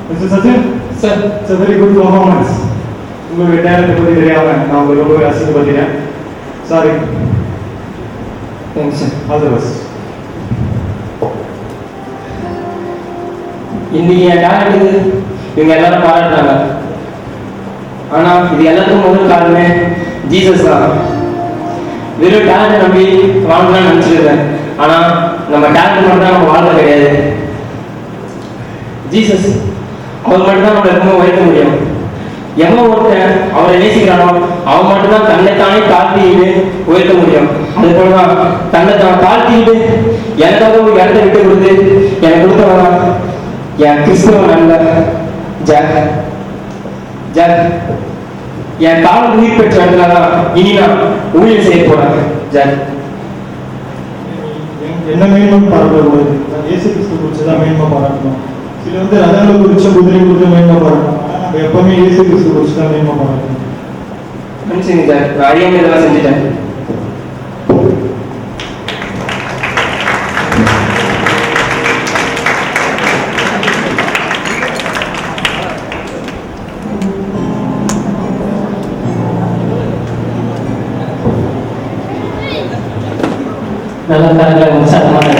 Mr. Sachin, sir, it's a very good performance. உங்களுடைய டேலண்ட் பத்தி தெரியாம நான் உங்களுக்கு ரொம்ப அசிங்கப்படுத்தினேன். Sorry. Thanks sir. All the best. இன்னைக்கு என் டேலண்ட்டுக்கு இவங்க எல்லாரும் பாராட்டுறாங்க. ஆனா இது எல்லாத்துக்கும் முதல் காரணமே ஜீசஸ் தான். வெறும் டேலண்ட் நம்பி வாழ்ந்துதான் நினைச்சிருக்கேன். ஆனா நம்ம டேலண்ட் மட்டும் நம்ம வாழ்க்கை கிடையாது. ஜீசஸ் அவர் மட்டும் தான் நம்மளை ரொம்ப உயர்த்த முடியும். எவன் ஒருத்தன் அவரை நேசிக்கிறானோ அவன் மட்டும்தான் தன்னைத்தானே தாழ்த்திட்டு உயர்த்த முடியும். அது போலதான் தன்னைத்தான் தாழ்த்திட்டு எனக்காக ஒரு இடத்தை விட்டு கொடுத்து எனக்கு கொடுத்தவன் என் கிறிஸ்தவ நண்பர் ஜாக். என் காலம் உயிர் பெற்ற இடத்துலதான் இனி நான் ஊழியர் செய்ய போறேன். ஜாக் என்ன மேன்மை பாராட்டக்கூடாது, இயேசு கிறிஸ்து குறிச்சுதான் மேன்மை பாராட்டணும். சில ரதங்களை குறிச்ச குதிரை குறித்து மேன்மை பாராட்டணும். நம்ம எப்பவுமே இயேசு கிறிஸ்து குறிச்சுதான் மேன்மை பாராட்டணும். மனுஷங்க சார், நான் அறியாம இதெல்லாம் செஞ்சுட்டேன். நல்ல கரங்களை உற்சாகமாக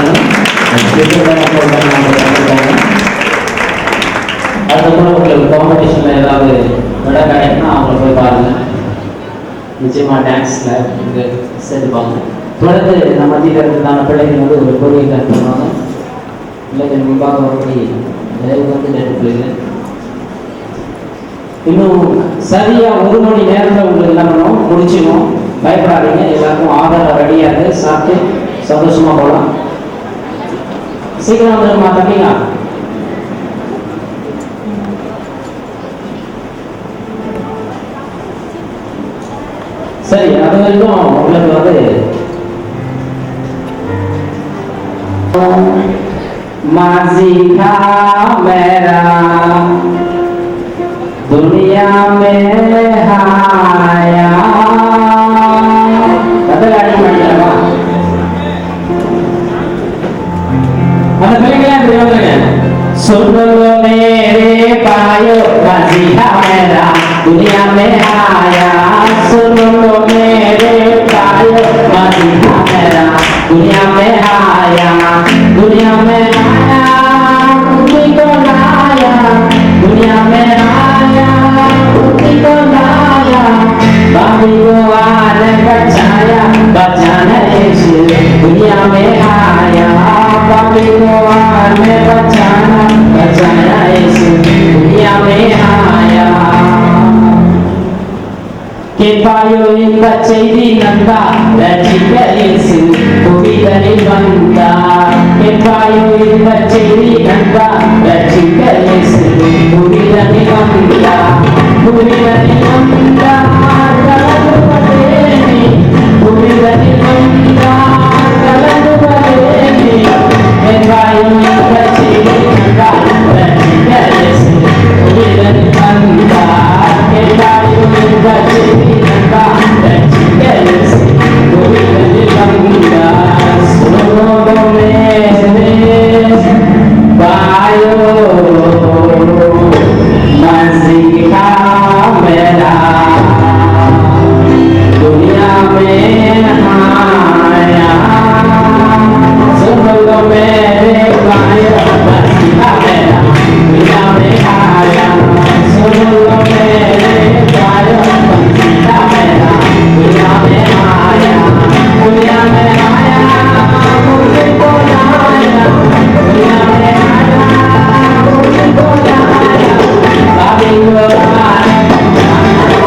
அடுத்த கூட உங்களுக்கு காம்படிஷனில் ஏதாவது விட கிடைக்குன்னா அவங்கள போய் பாருங்க. நிச்சயமாக டான்ஸில் இங்கே சேர்த்துப்பாங்க. தொடர்ந்து நம்ம மத்தியில் இருக்கிறதான பிள்ளைகள் வந்து ஒரு கோரிக்கை கட் பண்ணுவாங்க. பிள்ளைகள் முன்பாக வரப்படி தயவு வந்து நேற்று பிள்ளைகள் இன்னும் சரியாக 1 மணி நேரத்தில் உங்களுக்கு என்ன பண்ணணும் முடிச்சிடணும். பயப்படாதீங்க. எல்லாருக்கும் ஆதாரம் ரெடியாக இருக்கு. சாப்பிட்டு சந்தோஷமா போகலாம். சீக்கிரம் வந்துருமா தம்பிங்க. சரி, அது வரைக்கும் உங்களுக்கு வந்து माजी था मेरा दुनिया में हाया कतल गाड़ी मारला அந்த பிள்ளைங்களா இப்படி வந்துருங்க. सुन लो मेरे भाइयों माजी था मेरा दुनिया में आया सुन लो मेरे भाइयों माजी था मेरा दुनिया में आया दुनिया में आया उसी को लाया दुनिया में आया उसी को लाया बाबी को आने बचाना यीशु दुनिया में आया बाबी को आने बचाना यीशु दुनिया में आया के पायो एक செய்தி நந்தா ரட்சிக்கேசு புவிதனை வந்தா के पायो एक செய்தி நந்தா ரட்சிக்கேசு புவிதனை வந்தா புவிதனை வந்தா கலந்துவதேனி புவிதனை வந்தா கலந்துவதேனி के पायो एक செய்தி நந்தா ரட்சிக்கேசு புவிதனை வந்தா के पायो एक செய்தி नंदा रट्सिकेसु पुविदनि वंदा सुनो मेरे भाइयों मसीहा मेरा दुनिया में आया सुनो मेरे भाइयों मसीहा मेरा दुनिया में आया सुनो मेरे भाइयों मसीहा मेरा दुनिया में आया मुझको लाया दुनिया में आया मुझको लाया बाबी को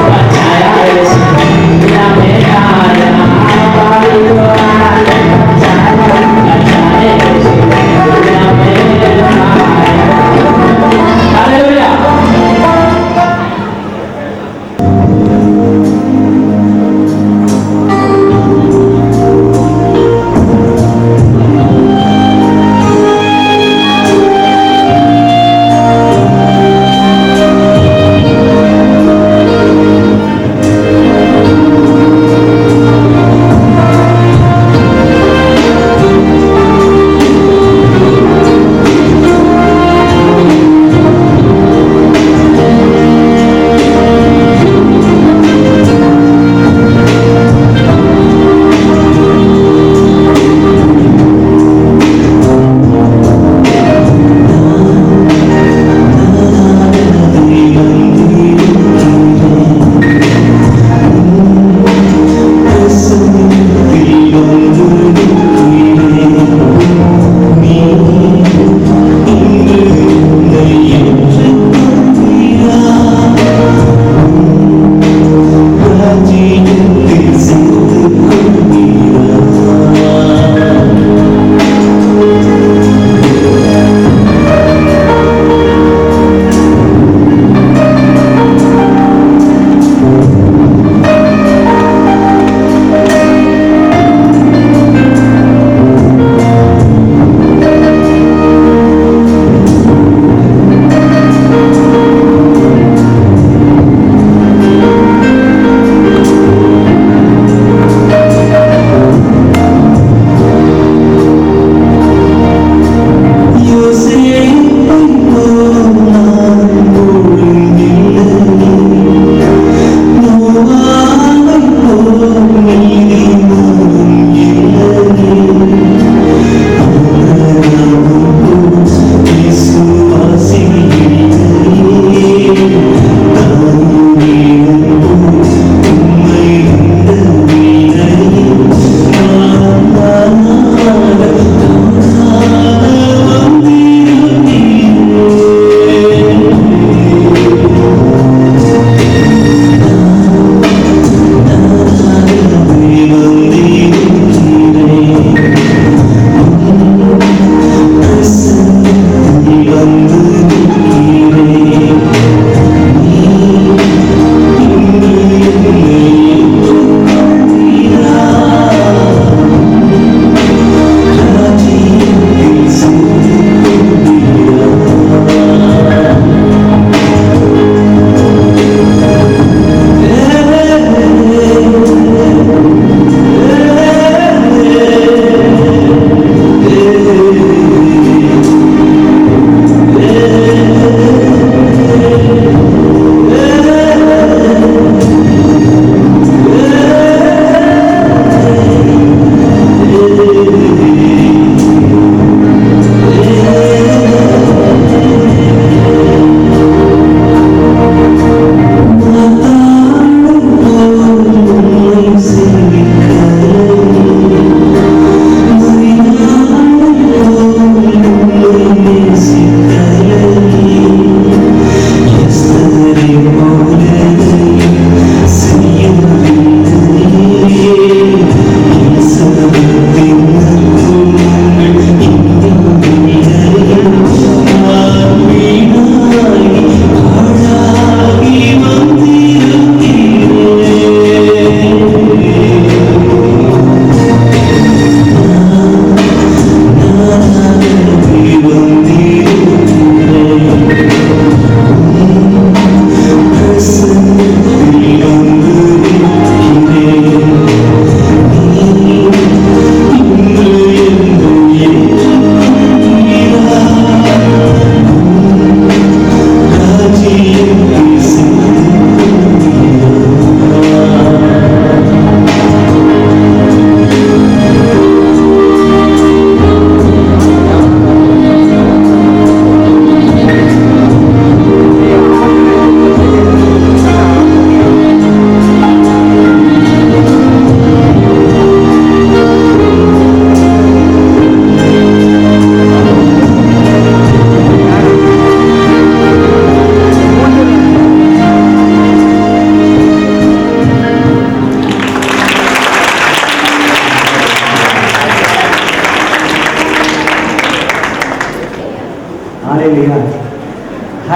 बचाया दुनिया में आया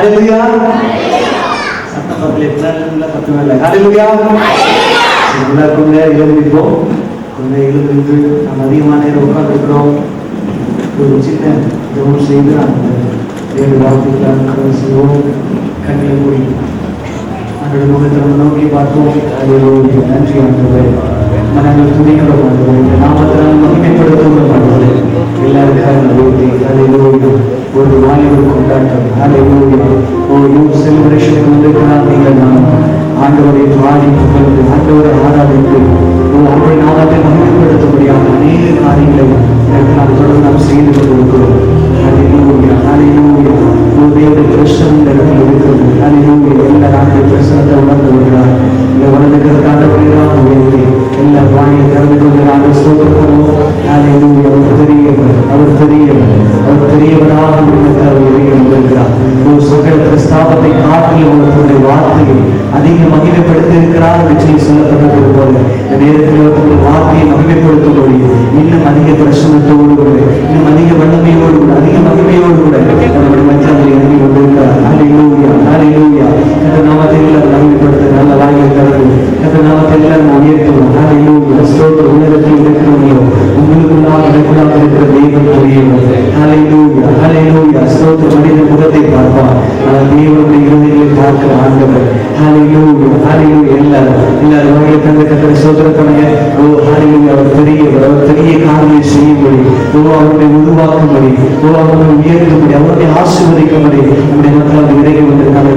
ஹalleluya. சத்தப்பத்திலே பிள்ளைகள கத்துவல்ல. ஹalleluya. எல்லாருக்கும் எழுந்திருப்போம். கொஞ்சம் எழுந்திருந்து நாம் அதிகமான நேரம் உட்கார்ந்துருக்கிறோம். ஒரு சின்ன ஜெபம் செய்து நாம் தேவ வார்த்தைக்காக செய்வோம். கண்களை மூடி அவருடைய முகத்தை நோக்கி பார்ப்போம். ஹalleluya. நன்றி ஆண்டவரே. மனங்கள் துதிக்கிறோம் ஆண்டவரே. இந்த நாமத்தினால் மகிமைப்படுத்துகிறோம் ஆண்டவரே. எல்லாருக்காக நன்றி. ஹalleluya. ஒரு வாலிபர் கொண்டாட்டம். ஹalleluya. யூத் செலிப்ரேஷனுக்கு வந்திருக்கிறார். நீங்கள் நாம் ஆண்டவரை பாடி புகழ்ந்து ஆண்டவரை ஆராதித்து அவருடைய நாமத்தை மகிமைப்படுத்த முடியாத அநேக காரியங்களை நாம் தொடர்ந்து நாம் செய்து கொண்டிருக்கிறோம். ஹalleluya. ஹalleluya. தேவனுடைய பிரசன்னம் இந்த இடத்தில் இருக்கிறது. ஹalleluya. எல்லா நாட்களும் பிரசன்னத்தை உணர்ந்து வருகிறார். இந்த உணர்ந்துக்கிறதுக்கு ஆண்டவரையாக உயர்த்தி எல்லா வாயை திறந்து கொள்கிறார். ஸ்தோத்திரம். ஹalleluya. அவர் பெரியவர். அவர் பெரியவர். அவர் பெரியவராக இருக்கிறார். ஒரு சகல பிரஸ்தாபத்தை காட்டிலும் அவர்களுடைய வார்த்தையை அதிக மகிமைப்படுத்தி இருக்கிறார் என்று சொல்லப்பட்டது போல இந்த நேரத்தில் அவர்களுடைய வார்த்தையை மகிமைப்படுத்த முடியும். இன்னும் அதிக பிரசனத்தோடு கூட இன்னும் அதிக வல்லமையோடு கூட அதிக மகிமையோடு கூட நம்முடைய மத்தியில் இறங்கி கொண்டிருக்கிறார். ஹalleluya. ஹalleluya. இந்த நாமத்தை எல்லாரும் மகிமைப்படுத்த நல்ல வாய்களை தரது. இந்த நாமத்தை எல்லாரும் உயர்த்துவோம். ஹalleluya. ஸ்தோத்திரம். உலகத்தில் இருக்கிறவங்களோ உங்களுக்குள்ளாக எனக்குள்ளாக இருக்கிற தெய்வம் புரியவர். ஹalleluya. ஹalleluya. ஸ்தோத்திரம். மனித முகத்தை பார்ப்பார், ஆனால் தேவனுடைய இருதயங்களை பார்க்கிற ஆண்டவர். ஹalleluya. ஹalleluya. எல்லாரும் வாயிலை தந்து கர்த்தரை ஸ்தோத்திரப்படுங்க. ஓ ஹalleluya. அவர் பெரியவர். அவர் பெரிய காரியங்களை செய்யும்படி, அவருடைய உருவாக்கும்படி, அவருடைய உயர்த்தும்படி, அவருடைய ஆசீர்வதிக்கும்படி நம்முடைய மக்கள் இறங்கி வந்திருக்காங்க.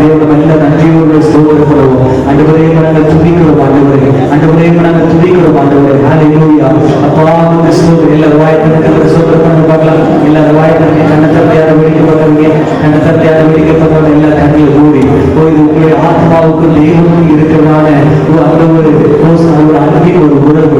தேவன் நல்ல நன்றியோடு ஸ்தோத்திரப்படுவோம். ஆண்டவரே நாங்கள் துதிக்கிறோம். ஆண்டவரே நாங்கள் துதிக்கிறோம். ஆண்டவரே ஹalleluya. அப்பா உம்முடைய ஸ்தோத்திரம். எல்லாரும் வாயை தந்து கர்த்தரை ஸ்தோத்திரப்படுங்க பார்க்கலாம். எல்லாரும் வாயை தந்து கண்ணத்தட்டையார வேடிக்கைப்படுறீங்க. கண்ணத்தட்டையார வேடிக்கைப்படுறவங்க எல்லா கண்ணில் மூடி இது உங்களுடைய ஆத்மாவுக்கு தேவனுக்கும் இருக்கிறதான அந்த ஒரு அன்பின் ஒரு உறவு.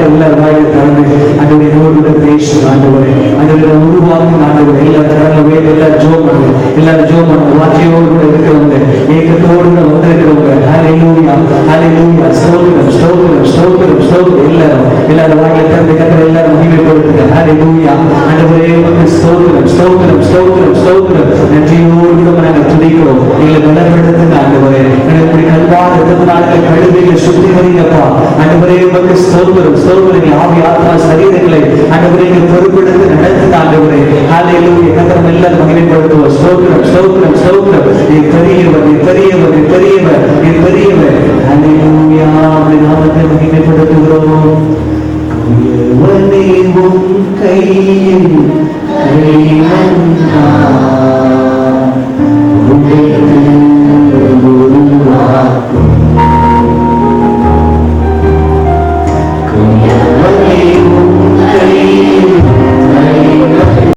எல்லாரும் வாயை திறந்து ஆண்டவரே என்னோடு பேசும் ஆண்டவரே. ஆண்டவரை உருவாக்கும் ஆண்டவரே. எல்லாரும் கடல வேலை எல்லாரும் ஜோம் பண்ணுங்க. எல்லாரும் ஜோம் பண்ணுங்க. வார்த்தையோடு கூட இருக்கிறவங்க, ஏக்கத்தோடு கூட வந்திருக்கிறவங்க. ஹalleluya. ஹalleluya. ஸ்தோத்திரம். ஸ்தோத்திரம். ஸ்தோத்திரம். ஸ்தோத்திரம். எல்லாரும் வாயை திறந்து கர்த்தரை எல்லாரும் மகிமைப்படுத்துங்க. ஹalleluya. ஆண்டவரே உமக்கு ஸ்தோத்திரம். ஸ்தோத்திரம். ஸ்தோத்திரம். ஸ்தோத்திரம். நன்றியோடு கூட நாங்கள் துதிக்கிறோம். எங்களை பலப்படுத்துங்க ஆண்டவரே. எங்களுக்கு கல்வார் இரத்தத்தினாலே கழுவிகளை சுத்திகரிங்கப்பா. ஆண்டவரே உமக்கு ஸ்தோத்திரம். ஸ்தோத்திரம். ஆவி ஆத்மா சரீரங்களை ஆண்டவரே பொறுப்பெடுத்து நடத்துங்க ஆண்டவரே. ஹalleluya. கர்த்தரை எல்லாரும் மகிமைப்படுத்துவோம். ஸ்தோத்திரம். ஸ்தோத்திரம். ஸ்தோத்திரம். நீ பெரியவர். நீ பெரியவர். நீ பெரியவர். நீ பெரியவர்.